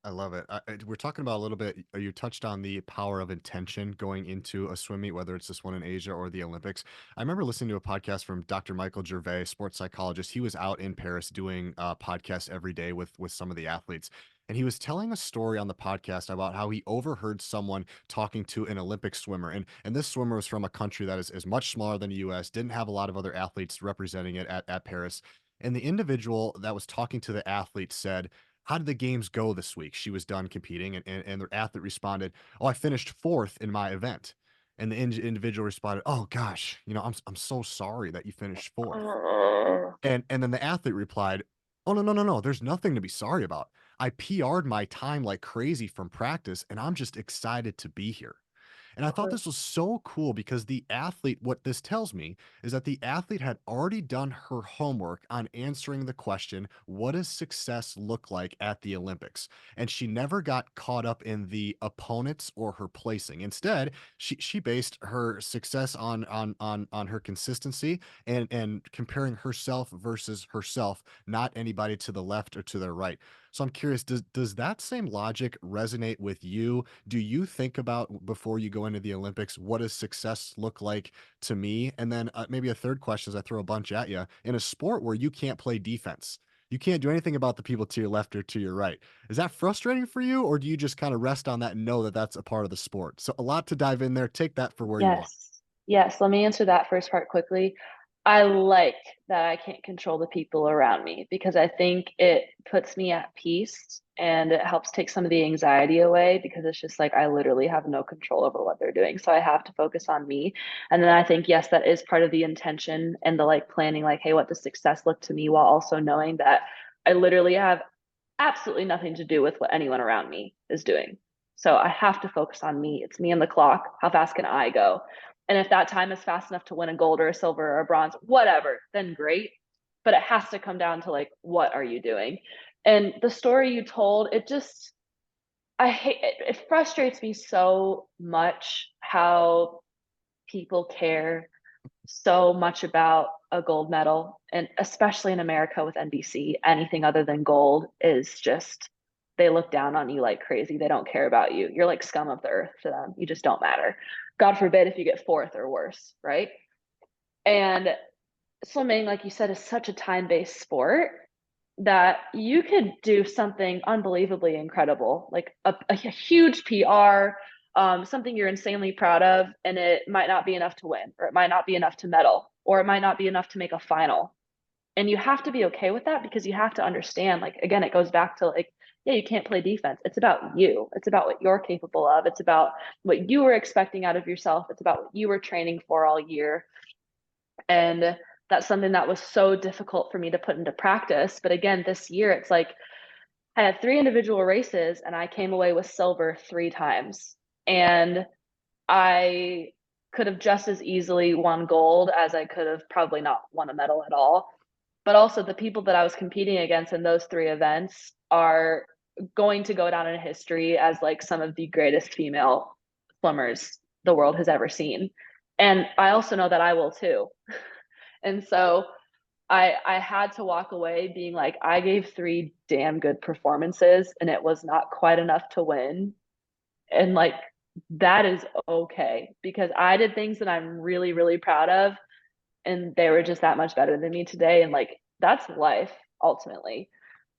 I love it. We're talking about a little bit. You touched on the power of intention going into a swim meet, whether it's this one in Asia or the Olympics. I remember listening to a podcast from Dr. Michael Gervais, sports psychologist. He was out in Paris doing podcasts every day with some of the athletes. And he was telling a story on the podcast about how he overheard someone talking to an Olympic swimmer. And this swimmer was from a country that is much smaller than the US, didn't have a lot of other athletes representing it at Paris. And the individual that was talking to the athlete said, how did the games go this week? She was done competing, and the athlete responded, "Oh, I finished fourth in my event." And the individual responded, "Oh gosh, I'm so sorry that you finished fourth." Oh, And then the athlete replied, "Oh, no, no, no, no, there's nothing to be sorry about. I PR'd my time like crazy from practice, and I'm just excited to be here." And I thought this was so cool because the athlete, what this tells me is that the athlete had already done her homework on answering the question, what does success look like at the Olympics? And she never got caught up in the opponents or her placing. Instead, she based her success on her consistency and comparing herself versus herself, not anybody to the left or to the right. So I'm curious, does that same logic resonate with you? Do you think about before you go into the Olympics, what does success look like to me? And then maybe a third question as I throw a bunch at you in a sport where you can't play defense. You can't do anything about the people to your left or to your right. Is that frustrating for you, or do you just kind of rest on that and know that that's a part of the sport? So a lot to dive in there. Take that for where you want. yes. Yes, let me answer that first part quickly. I like that I can't control the people around me because I think it puts me at peace and it helps take some of the anxiety away because it's just like I literally have no control over what they're doing. So I have to focus on me. And then I think, yes, that is part of the intention and the like planning, like, hey, what does success look to me while also knowing that I literally have absolutely nothing to do with what anyone around me is doing. So I have to focus on me. It's me and the clock. How fast can I go? And if that time is fast enough to win a gold or a silver or a bronze, whatever, then great. But it has to come down to like, what are you doing? And the story you told, it just, I hate it. It frustrates me so much how people care so much about a gold medal, and especially in America with NBC, anything other than gold is just they look down on you like crazy. They don't care about you. You're like scum of the earth to them. You just don't matter. God forbid if you get fourth or worse, right? And swimming, like you said, is such a time-based sport that you could do something unbelievably incredible, like a huge PR, something you're insanely proud of, and it might not be enough to win, or it might not be enough to medal, or it might not be enough to make a final. And you have to be okay with that because you have to understand, like, again, it goes back to like, yeah, you can't play defense. It's about you. It's about what you're capable of. It's about what you were expecting out of yourself. It's about what you were training for all year. And that's something that was so difficult for me to put into practice. But again, this year, it's like I had three individual races and I came away with silver three times. And I could have just as easily won gold as I could have probably not won a medal at all. But also, the people that I was competing against in those three events are going to go down in history as like some of the greatest female swimmers the world has ever seen. And I also know that I will too. And so I had to walk away being like, I gave three damn good performances and it was not quite enough to win. And like that is okay because I did things that I'm really, really proud of and they were just that much better than me today. And like that's life ultimately.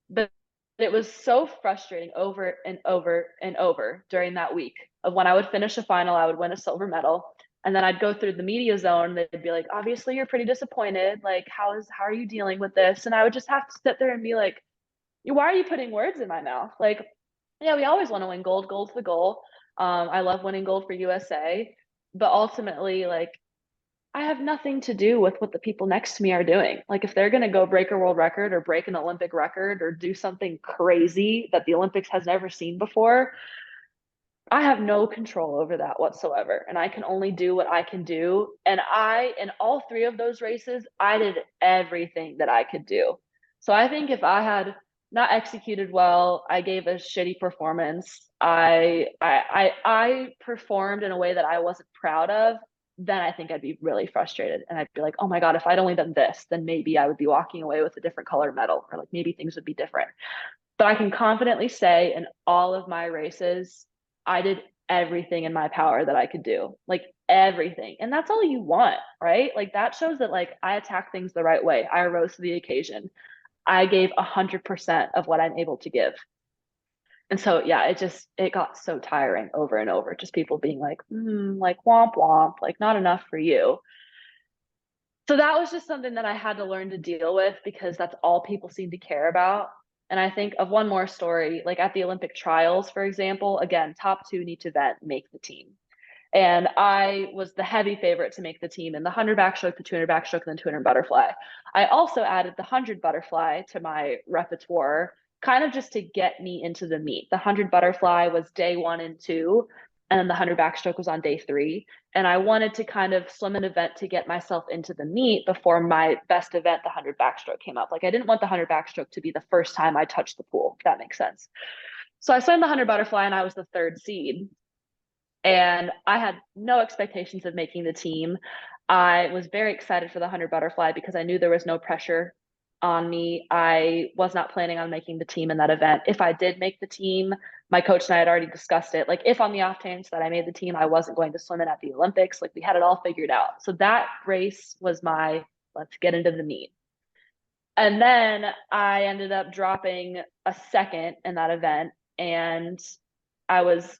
But it was so frustrating over and over and over during that week of when I would finish a final, I would win a silver medal. And then I'd go through the media zone. They'd be like, obviously you're pretty disappointed. Like, how are you dealing with this? And I would just have to sit there and be like, why are you putting words in my mouth? Like, yeah, we always want to win gold. Gold's the goal. I love winning gold for USA. But ultimately, like I have nothing to do with what the people next to me are doing. Like if they're going to go break a world record or break an Olympic record or do something crazy that the Olympics has never seen before, I have no control over that whatsoever. And I can only do what I can do. And in all three of those races, I did everything that I could do. So I think if I had not executed well, I gave a shitty performance, I performed in a way that I wasn't proud of, then I think I'd be really frustrated. And I'd be like, oh my God, if I'd only done this, then maybe I would be walking away with a different color medal, or like maybe things would be different. But I can confidently say in all of my races, I did everything in my power that I could do, like everything. And that's all you want, right? Like that shows that like I attack things the right way. I rose to the occasion. I gave 100% of what I'm able to give. And so, yeah, it got so tiring over and over. Just people being like womp womp, like not enough for you. So that was just something that I had to learn to deal with because that's all people seem to care about. And I think of one more story, like at the Olympic trials, for example, again, top two in each event make the team. And I was the heavy favorite to make the team in the 100 backstroke, the 200 backstroke, and then 200 butterfly. I also added the 100 butterfly to my repertoire, kind of just to get me into the meet. The 100 butterfly was day 1 and 2, and then the 100 backstroke was on day 3. And I wanted to kind of swim an event to get myself into the meet before my best event, the 100 backstroke, came up. Like I didn't want the 100 backstroke to be the first time I touched the pool, if that makes sense. So I swam the 100 butterfly and I was the third seed. And I had no expectations of making the team. I was very excited for the 100 butterfly because I knew there was no pressure on me. I was not planning on making the team in that event. If I did make the team, my coach and I had already discussed it. Like, if on the off chance that I made the team, I wasn't going to swim in at the Olympics. Like, we had it all figured out. So that race was my let's get into the meet. And then I ended up dropping a second in that event. And I was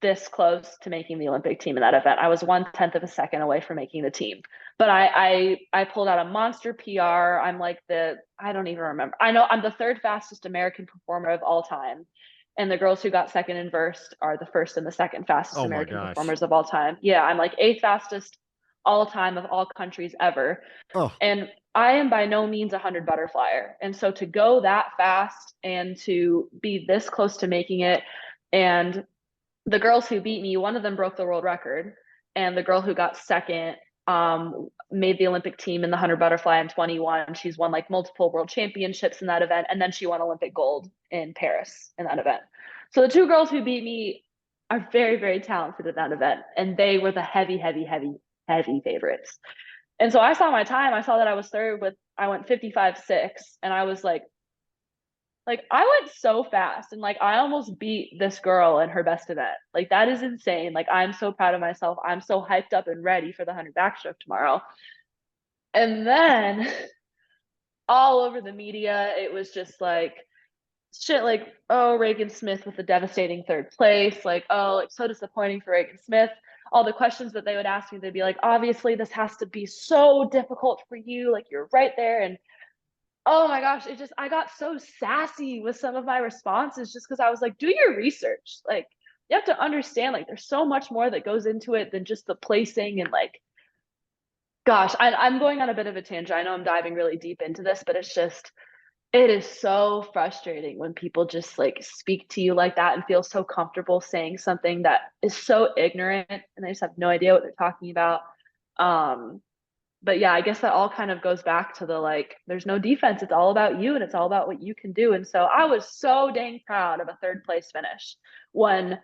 this close to making the Olympic team in that event. I was 1/10 of a second away from making the team. But I pulled out a monster PR. I'm like I don't even remember. I know I'm the third fastest American performer of all time. And the girls who got second and first are the first and the second fastest Oh my American gosh. performers of all time. Yeah, I'm like eighth fastest all time of all countries ever. Oh, And I am by no means a 100 butterflyer. And so to go that fast and to be this close to making it, and the girls who beat me, one of them broke the world record, and the girl who got second made the Olympic team in the 100 butterfly in 21. She's won like multiple world championships in that event, and then she won Olympic gold in Paris in that event. So the two girls who beat me are very, very talented in that event, and they were the heavy, heavy, heavy, heavy favorites. And so I saw my time. I saw that I was third with I went 55.6, and I was like I went so fast and like I almost beat this girl in her best event. Like that is insane. Like I'm so proud of myself. I'm so hyped up and ready for the 100 backstroke tomorrow. And then all over the media, it was just like shit like, oh, Regan Smith with a devastating third place. Like, oh, like so disappointing for Regan Smith. All the questions that they would ask me, they'd be like, obviously, this has to be so difficult for you. Like, you're right there. And oh my gosh, I got so sassy with some of my responses just because I was like, do your research. Like, you have to understand, like, there's so much more that goes into it than just the placing. And like, gosh, I'm going on a bit of a tangent. I know I'm diving really deep into this, but it is so frustrating when people just like speak to you like that and feel so comfortable saying something that is so ignorant and they just have no idea what they're talking about. Um, but yeah, I guess that all kind of goes back to the like, there's no defense. It's all about you and it's all about what you can do. And so I was so dang proud of a third place finish when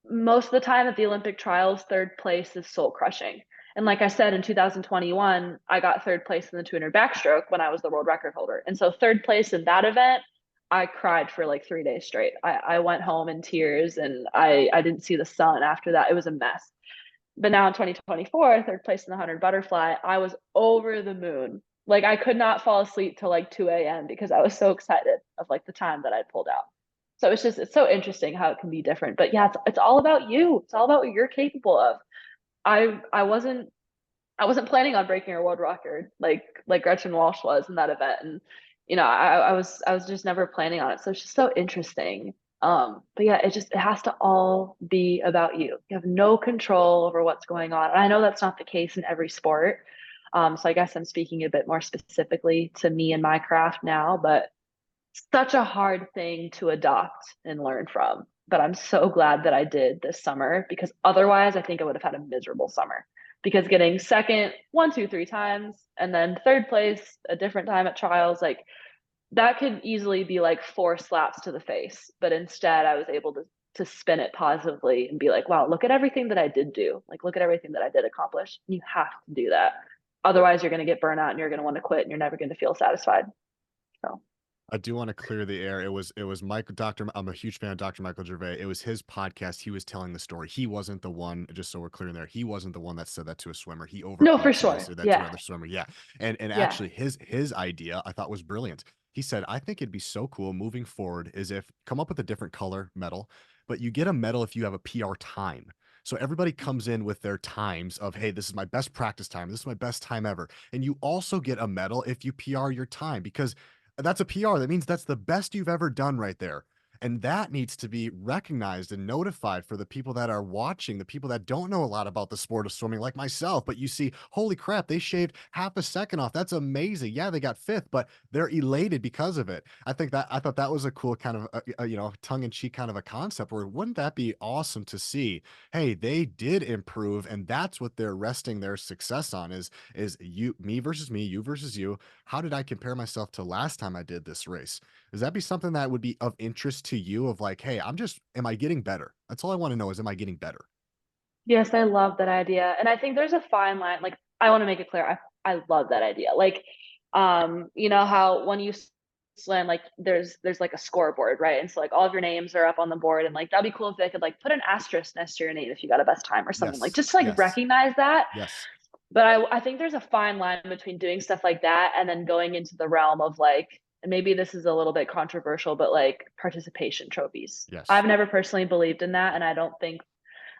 most of the time at the Olympic trials, third place is soul crushing. And like I said, in 2021, I got third place in the 200 backstroke when I was the world record holder. And so third place in that event, I cried for like 3 days straight. I went home in tears and I didn't see the sun after that. It was a mess. But now in 2024, third place in the 100 butterfly, I was over the moon. Like I could not fall asleep till like 2 a.m. because I was so excited of like the time that I'd pulled out. So it's so interesting how it can be different. But yeah, it's all about you. It's all about what you're capable of. I wasn't planning on breaking a world record like Gretchen Walsh was in that event. And I was just never planning on it. So it's just so interesting. But yeah, it has to all be about you. You have no control over what's going on. And I know that's not the case in every sport. So I guess I'm speaking a bit more specifically to me and my craft now, but such a hard thing to adopt and learn from. But I'm so glad that I did this summer because otherwise I think I would have had a miserable summer. Because getting second, one, two, three times, and then third place a different time at trials, like that could easily be like four slaps to the face. But instead I was able to spin it positively and be like, wow, look at everything that I did do. Like look at everything that I did accomplish. You have to do that. Otherwise you're gonna get burnout and you're gonna want to quit and you're never gonna feel satisfied. So I do wanna clear the air. It was Mike Doctor I'm a huge fan of Dr. Michael Gervais. It was his podcast. He was telling the story. He wasn't the one, just so we're clear in there, he wasn't the one that said that to a swimmer. He no, for overactually sure. said that to Yeah. another swimmer. Yeah. And Yeah. actually his idea I thought was brilliant. He said, "I think it'd be so cool moving forward is if come up with a different color medal, but you get a medal if you have a PR time." So everybody comes in with their times of, "Hey, this is my best practice time. This is my best time ever." And you also get a medal if you PR your time because that's a PR. That means that's the best you've ever done right there. And that needs to be recognized and notified for the people that are watching, the people that don't know a lot about the sport of swimming, like myself. But you see, holy crap, they shaved half a second off. That's amazing. Yeah, they got fifth, but they're elated because of it. I thought that was a cool kind of, tongue in cheek kind of a concept where wouldn't that be awesome to see? Hey, they did improve, and that's what they're resting their success on is you, me versus me, you versus you. How did I compare myself to last time I did this race? Does that be something that would be of interest to you of like, hey, am I getting better? That's all I want to know is, am I getting better? Yes, I love that idea. And I think there's a fine line. Like, I want to make it clear, I love that idea. Like, you know how when you swim, like there's like a scoreboard, right? And so like all of your names are up on the board, and like that'd be cool if they could like put an asterisk next to your name if you got a best time or something, like Yes. just to like Yes. recognize that. Yes. But I think there's a fine line between doing stuff like that and then going into the realm of like, and maybe this is a little bit controversial, but like participation trophies. Yes. I've never personally believed in that, and I don't think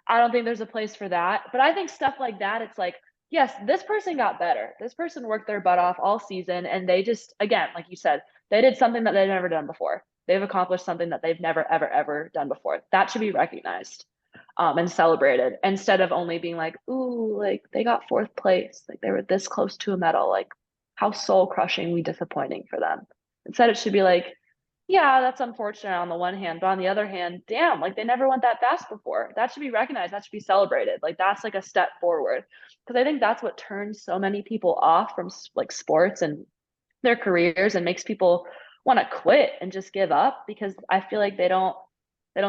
there's a place for that. But I think stuff like that, it's like, yes, this person got better. This person worked their butt off all season. And they just, again, like you said, they did something that they've never done before. They've accomplished something that they've never, ever, ever done before. That should be recognized and celebrated instead of only being like, ooh, like they got fourth place. Like they were this close to a medal. Like how soul crushingly disappointing for them. Instead, it should be like, yeah, that's unfortunate on the one hand, but on the other hand, damn, like they never went that fast before. That should be recognized. That should be celebrated. Like that's like a step forward. Because I think that's what turns so many people off from like sports and their careers and makes people want to quit and just give up because I feel like they don't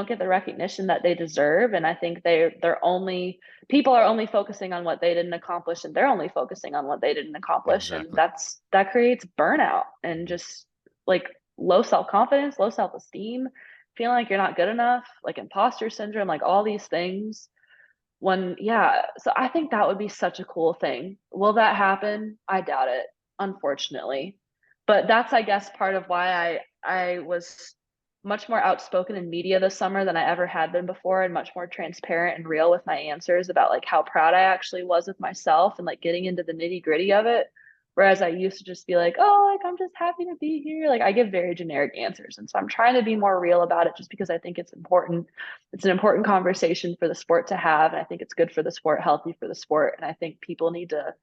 get the recognition that they deserve. And I think they're only people are only focusing on what they didn't accomplish and they're only focusing on what they didn't accomplish. And Exactly. that creates burnout and Mhm. just like low self-confidence, low self-esteem, feeling like you're not good enough, like imposter syndrome, like all these things. When yeah, so I think that would be such a cool thing. Will that happen? I doubt it, unfortunately. But that's I guess part of why I was much more outspoken in media this summer than I ever had been before and much more transparent and real with my answers about like how proud I actually was of myself and like getting into the nitty-gritty of it. Whereas I used to just be like, oh, like I'm just happy to be here. Like I give very generic answers. And so I'm trying to be more real about it just because I think it's important. It's an important conversation for the sport to have. And I think it's good for the sport, healthy for the sport. And I think people need to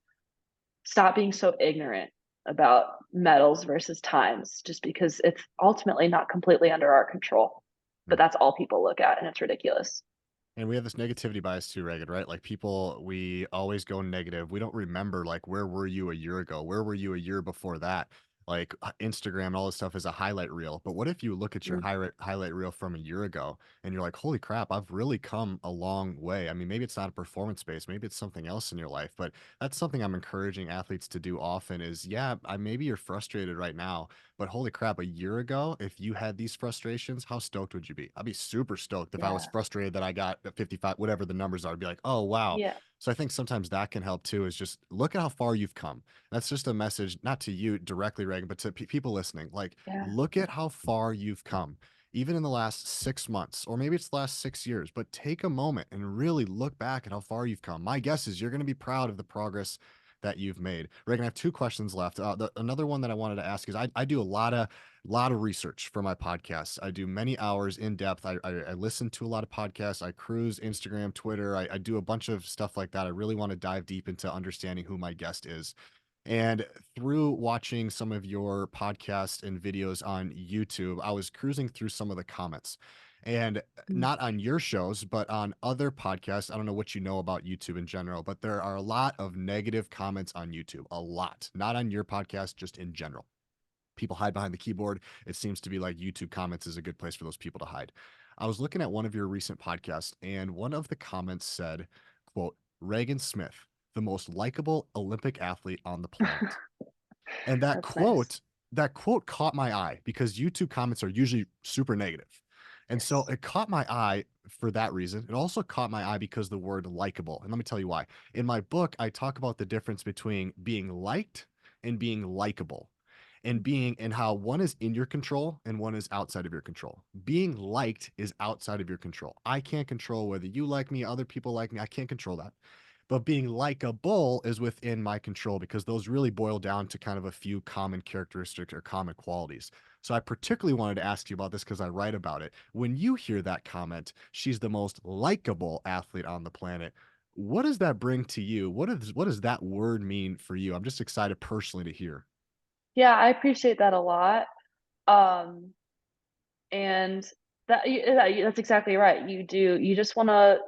stop being so ignorant about medals versus times just because it's ultimately not completely under our control. But Mm. that's all people look at, and it's ridiculous. And we have this negativity bias too, Reagan, right? Like people, we always go negative. We don't remember like where were you a year ago? Where were you a year before that? Like Instagram and all this stuff is a highlight reel. But what if you look at your Mm, highlight reel from a year ago and you're like, holy crap, I've really come a long way. I mean, maybe it's not a performance base, maybe it's something else in your life, but that's something I'm encouraging athletes to do often is yeah, maybe you're frustrated right now, but holy crap, a year ago, if you had these frustrations, how stoked would you be? I'd be super stoked if I was yeah. frustrated that I got a 55, whatever the numbers are. I'd be like, oh, wow. Yeah. So I think sometimes that can help too, is just look at how far you've come. That's just a message, not to you directly, Reagan, but to people listening. Like, Yeah. look at how far you've come, even in the last 6 months, or maybe it's the last 6 years, but take a moment and really look back at how far you've come. My guess is you're going to be proud of the progress that you've made. Reagan, I have two questions left. Another one that I wanted to ask is I do a lot of research for my podcasts. I do many hours in depth. I listen to a lot of podcasts. I cruise Instagram, Twitter. I do a bunch of stuff like that. I really want to dive deep into understanding who my guest is. And through watching some of your podcasts and videos on YouTube, I was cruising through some of the comments. And Mm. not on your shows, but on other podcasts. I don't know what you know about YouTube in general, but there are a lot of negative comments on YouTube. A lot. Not on your podcast, just in general. People hide behind the keyboard. It seems to be like YouTube comments is a good place for those people to hide. I was looking at one of your recent podcasts, and one of the comments said, quote, Regan Smith, the most likable Olympic athlete on the planet. And That's nice. that quote caught my eye because YouTube comments are usually super negative. And so Yes. it caught my eye for that reason. It also caught my eye because the word likable. And let me tell you why. In my book, I talk about the difference between being liked and being likable. And being and how one is in your control and one is outside of your control. Being liked is outside of your control. I can't control whether you like me, other people like me. I can't control that, but being likable is within my control because those really boil down to kind of a few common characteristics or common qualities. So I particularly wanted to ask you about this because I write about it. When you hear that comment, she's the most likable athlete on the planet. What does that bring to you? What does that word mean for you? I'm just excited personally to hear. Yeah, I appreciate that a lot. Um, and that's exactly right. You just wanna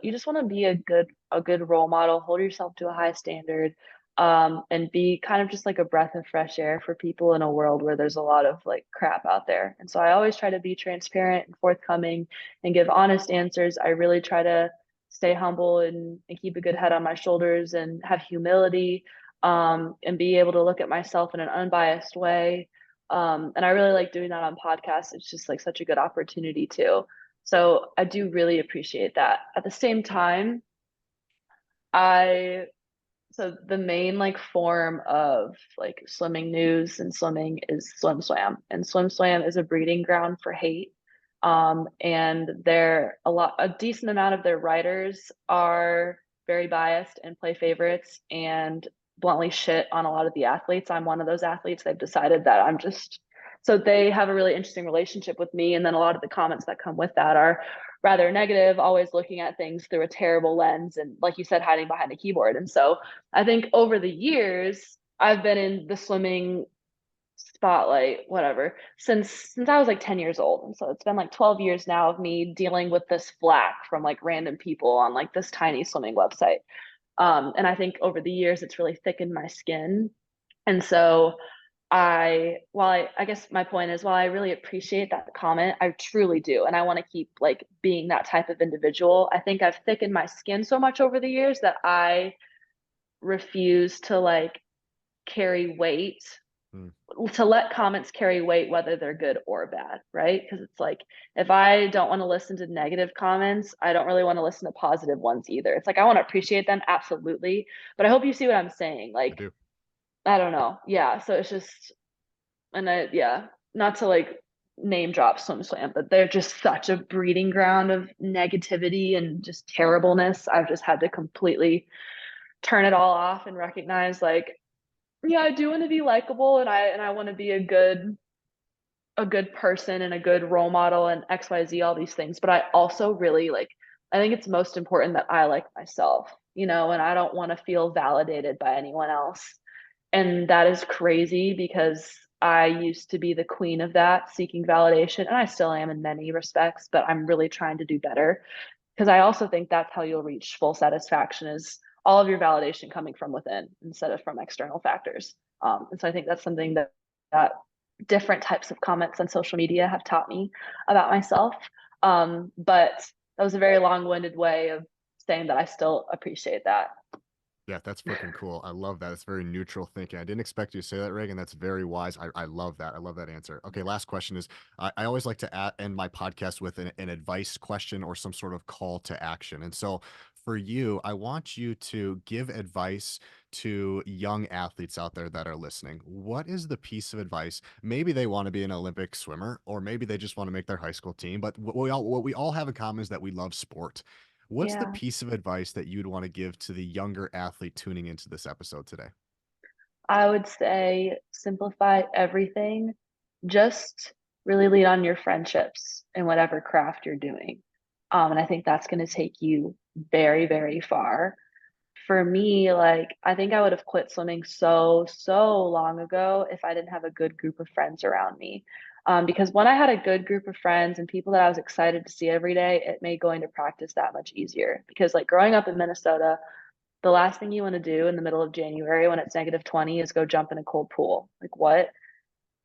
be a good role model, hold yourself to a high standard, and be kind of just like a breath of fresh air for people in a world where there's a lot of like crap out there. And so I always try to be transparent and forthcoming and give honest answers. I really try to stay humble and keep a good head on my shoulders and have humility, and be able to look at myself in an unbiased way. And I really like doing that on podcasts. It's just like such a good opportunity too. So I do really appreciate that. At the same time, I so the main like form of like swimming news and swimming is swim swam, and swim swam is a breeding ground for hate. And a decent amount of their writers are very biased and play favorites and bluntly shit on a lot of the athletes. I'm one of those athletes. They've decided that I'm just so they have a really interesting relationship with me, and then a lot of the comments that come with that are rather negative, always looking at things through a terrible lens, and like you said, hiding behind a keyboard. And so I think over the years, I've been in the swimming spotlight, whatever, since I was like 10 years old. And so it's been like 12 years now of me dealing with this flack from like random people on like this tiny swimming website. And I think over the years, it's really thickened my skin. And so I guess my point is, while I really appreciate that comment, I truly do. And I want to keep like being that type of individual. I think I've thickened my skin so much over the years that I refuse to like carry weight, Mm, to let comments carry weight, whether they're good or bad, right? Because it's like, if I don't want to listen to negative comments, I don't really want to listen to positive ones either. It's like, I want to appreciate them, absolutely. But I hope you see what I'm saying. I Like, do. I don't know. Yeah. So it's just, yeah, not to like name drop Swim Slam, but they're just such a breeding ground of negativity and just terribleness. I've just had to completely turn it all off and recognize like, yeah, I do want to be likable, and I want to be a good person and a good role model and XYZ, all these things. But I also really like, I think it's most important that I like myself, and I don't want to feel validated by anyone else. And that is crazy because I used to be the queen of that, seeking validation, and I still am in many respects, but I'm really trying to do better because I also think that's how you'll reach full satisfaction, is all of your validation coming from within instead of from external factors. And so I think that's something that different types of comments on social media have taught me about myself. But that was a very long-winded way of saying that I still appreciate that. Yeah, that's freaking cool. I love that. It's very neutral thinking. I didn't expect you to say that, Reagan. That's very wise. I love that. I love that answer. Okay, last question is I always like to end my podcast with an advice question or some sort of call to action. And so for you, I want you to give advice to young athletes out there that are listening. What is the piece of advice? Maybe they want to be an Olympic swimmer, or maybe they just want to make their high school team. But what we all have in common is that we love sport. What's the Yeah. piece of advice that you'd want to give to the younger athlete tuning into this episode today? I would say simplify everything. Just really lean on your friendships in whatever craft you're doing. And I think that's going to take you very, very far. For me, like, I think I would have quit swimming so long ago if I didn't have a good group of friends around me. Because when I had a good group of friends and people that I was excited to see every day, it made going to practice that much easier. Because, like, growing up in Minnesota, the last thing you want to do in the middle of January when it's -20 is go jump in a cold pool. Like, what?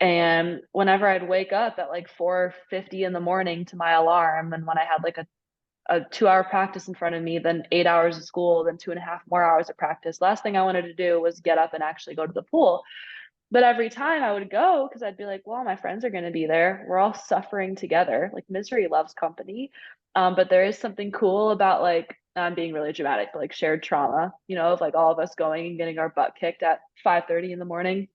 And whenever I'd wake up at like 4:50 in the morning to my alarm, and when I had like a 2 hour practice in front of me, then 8 hours of school, then 2.5 more hours of practice, last thing I wanted to do was get up and actually go to the pool. But every time I would go, because I'd be like, well, my friends are going to be there. We're all suffering together. Like misery loves company. But there is something cool about like, I'm being really dramatic, but like shared trauma, of like all of us going and getting our butt kicked at 5:30 in the morning,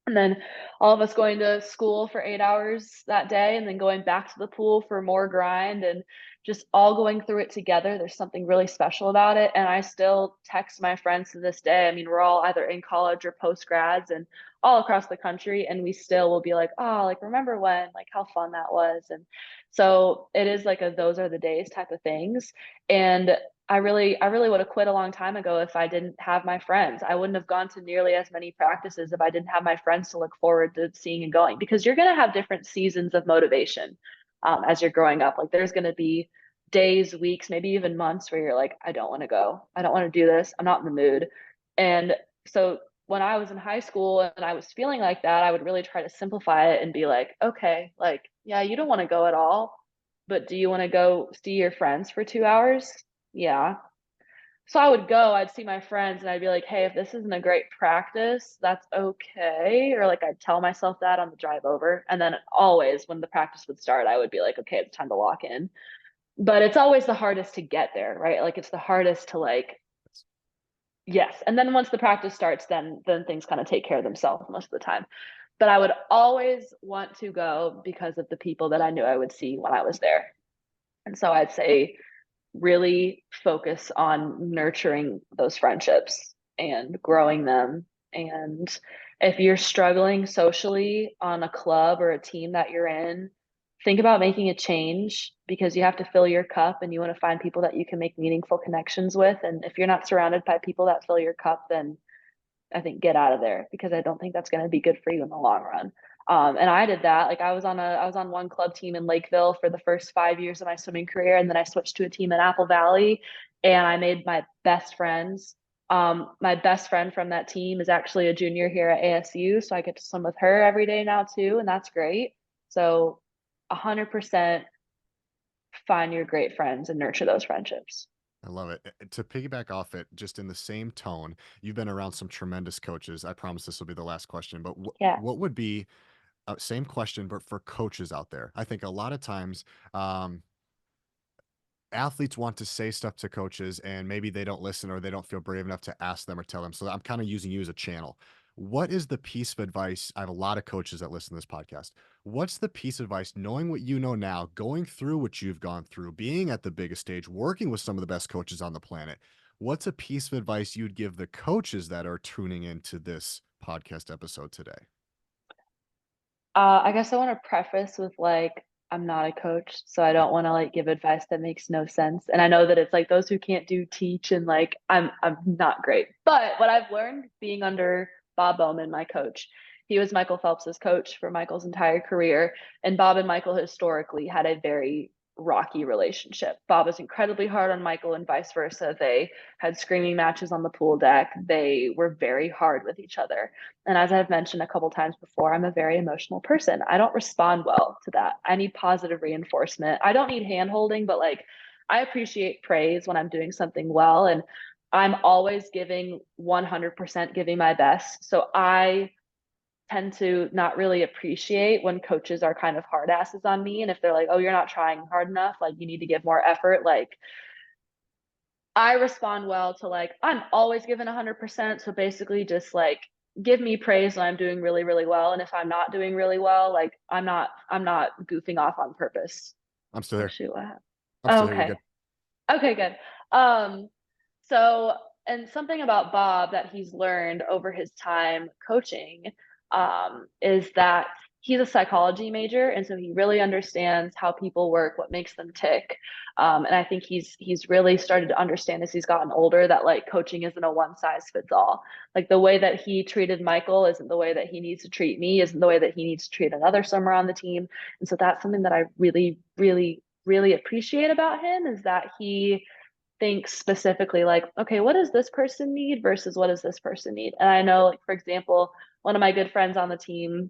and then all of us going to school for 8 hours that day and then going back to the pool for more grind and just all going through it together. There's something really special about it. And I still text my friends to this day. I mean, we're all either in college or post grads and all across the country. And we still will be like, oh, like, remember when, like, how fun that was. And so it is like a those are the days type of things. And I really would have quit a long time ago if I didn't have my friends. I wouldn't have gone to nearly as many practices if I didn't have my friends to look forward to seeing and going, because you're going to have different seasons of motivation as you're growing up. Like there's going to be days, weeks, maybe even months where you're like, I don't want to go. I don't want to do this. I'm not in the mood. And so when I was in high school and I was feeling like that, I would really try to simplify it and be like, okay, like, yeah, you don't want to go at all, but do you want to go see your friends for 2 hours? Yeah. So I would go, I'd see my friends and I'd be like, "Hey, if this isn't a great practice, that's okay." Or like I'd tell myself that on the drive over. And then always when the practice would start, I would be like, "Okay, it's time to lock in." But it's always the hardest to get there, right? Like it's the hardest to like, yes. And then once the practice starts, then things kind of take care of themselves most of the time. But I would always want to go because of the people that I knew I would see when I was there. And so I'd say really focus on nurturing those friendships and growing them. And if you're struggling socially on a club or a team that you're in, think about making a change because you have to fill your cup and you want to find people that you can make meaningful connections with. And if you're not surrounded by people that fill your cup, then I think get out of there because I don't think that's going to be good for you in the long run. And I did that. Like I was on one club team in Lakeville for the first 5 years of my swimming career, and then I switched to a team in Apple Valley, and I made my best friends. My best friend from that team is actually a junior here at ASU, so I get to swim with her every day now too, and that's great. So, 100% find your great friends and nurture those friendships. I love it. To piggyback off it, just in the same tone, you've been around some tremendous coaches. I promise this will be the last question, but Yeah. what would be same question, but for coaches out there? I think a lot of times, um, athletes want to say stuff to coaches and maybe they don't listen or they don't feel brave enough to ask them or tell them. So I'm kind of using you as a channel. What is the piece of advice? I have a lot of coaches that listen to this podcast. What's the piece of advice, knowing what you know now, going through what you've gone through, being at the biggest stage, working with some of the best coaches on the planet? What's a piece of advice you'd give the coaches that are tuning into this podcast episode today? I guess I want to preface with like, I'm not a coach, so I don't want to like give advice that makes no sense. And I know that it's like those who can't do teach and like I'm not great. But what I've learned being under Bob Bowman, my coach, he was Michael Phelps's coach for Michael's entire career. And Bob and Michael historically had a very rocky relationship. Bob was incredibly hard on Michael and vice versa. They had screaming matches on the pool deck. They were very hard with each other. And as I've mentioned a couple times before, I'm a very emotional person. I don't respond well to that. I need positive reinforcement. I don't need hand holding, but like I appreciate praise when I'm doing something well. And I'm always giving 100% giving my best. So I tend to not really appreciate when coaches are kind of hard asses on me. And if they're like, oh, you're not trying hard enough, like you need to give more effort, like I respond well to like, I'm always giving 100%. So basically, just like give me praise when I'm doing really, really well. And if I'm not doing really well, like I'm not goofing off on purpose. I'm still Oh here. shoot, what happened? I'm Oh, still here. You're okay. good. Okay, good. Um, so And something about Bob that he's learned over his time coaching, is that he's a psychology major, and so he really understands how people work, what makes them tick. And I think he's really started to understand as he's gotten older that like coaching isn't a one size fits all. Like the way that he treated Michael isn't the way that he needs to treat me, isn't the way that he needs to treat another swimmer on the team. And so that's something that I really, really, really appreciate about him is that he think specifically like, okay, what does this person need versus what does this person need? And I know, like, for example, one of my good friends on the team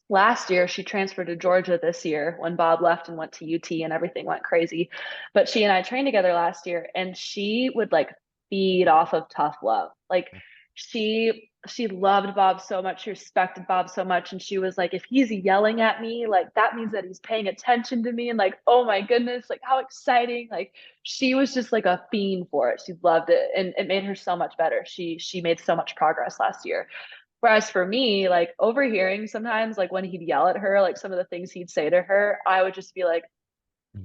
last year, she transferred to Georgia this year when Bob left and went to UT and everything went crazy. But she and I trained together last year and she would like feed off of tough love. Like she loved Bob so much, she respected Bob so much. And she was like, if he's yelling at me, like that means that he's paying attention to me. And like, oh my goodness, like how exciting. Like she was just like a fiend for it. She loved it. And it made her so much better. She made so much progress last year. Whereas for me, like overhearing sometimes, like when he'd yell at her, like some of the things he'd say to her, I would just be like,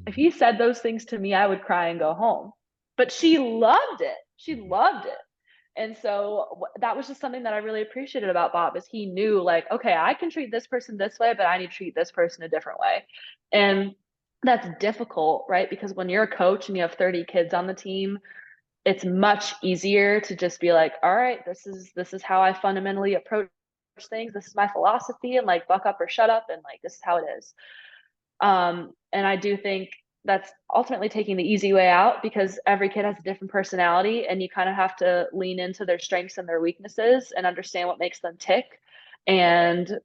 if Mhm. he said those things to me, I would cry and go home. But she loved it. She Mhm. loved it. And so that was just something that I really appreciated about Bob is he knew like, okay, I can treat this person this way, but I need to treat this person a different way. And that's difficult, right? Because when you're a coach and you have 30 kids on the team, it's much easier to just be like, all right, this is how I fundamentally approach things. This is my philosophy and like buck up or shut up and like this is how it is. And I do think that's ultimately taking the easy way out because every kid has a different personality and you kind of have to lean into their strengths and their weaknesses and understand what makes them tick and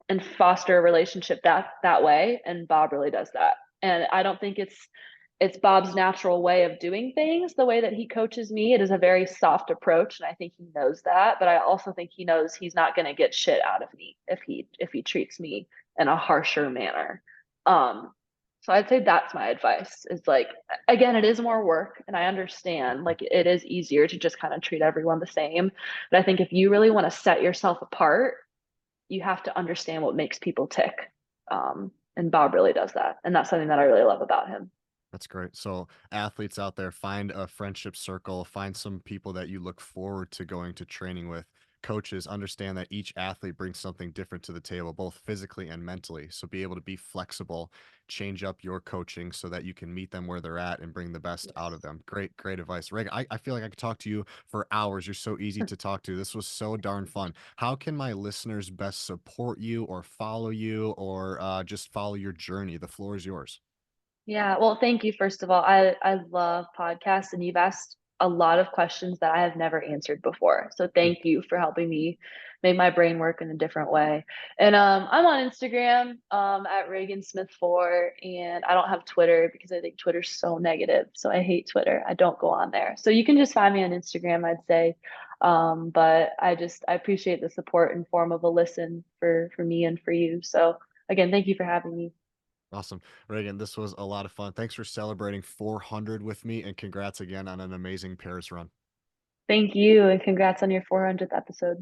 and foster a relationship that way. And Bob really does that. And I don't think it's Bob's natural way of doing things the way that he coaches me. It is a very soft approach and I think he knows that, but I also think he knows he's not going to get shit out of me if he treats me in a harsher manner. Um so I'd say that's my advice. Is like again, it is more work and I understand like it is easier to just kind of treat everyone the same. But I think if you really want to set yourself apart, you have to understand what makes people tick. And Bob really does that. And that's something that I really love about him. That's great. So, athletes out there, find a friendship circle, find some people that you look forward to going to training with. Coaches, understand that each athlete brings something different to the table, both physically and mentally. So, be able to be flexible, change up your coaching so that you can meet them where they're at and bring the best out of Yes. them. Great, great advice. Reagan, I feel like I could talk to you for hours. You're so easy to talk to. This was so darn fun. How can my listeners best support you or follow you or just follow your journey? The floor is yours. Yeah. Well, thank you, first of all. I love podcasts and you've asked a lot of questions that I have never answered before. So thank you for helping me make my brain work in a different way. And I'm on Instagram at Regan Smith 4 and I don't have Twitter because I think Twitter's so negative. So I hate Twitter. I don't go on there. So you can just find me on Instagram, I'd say. But I appreciate the support in form of a listen for me and for you. So again, thank you for having me. Awesome. Reagan, this was a lot of fun. Thanks for celebrating 400 with me, and congrats again on an amazing Paris run. Thank you, and congrats on your 400th episode.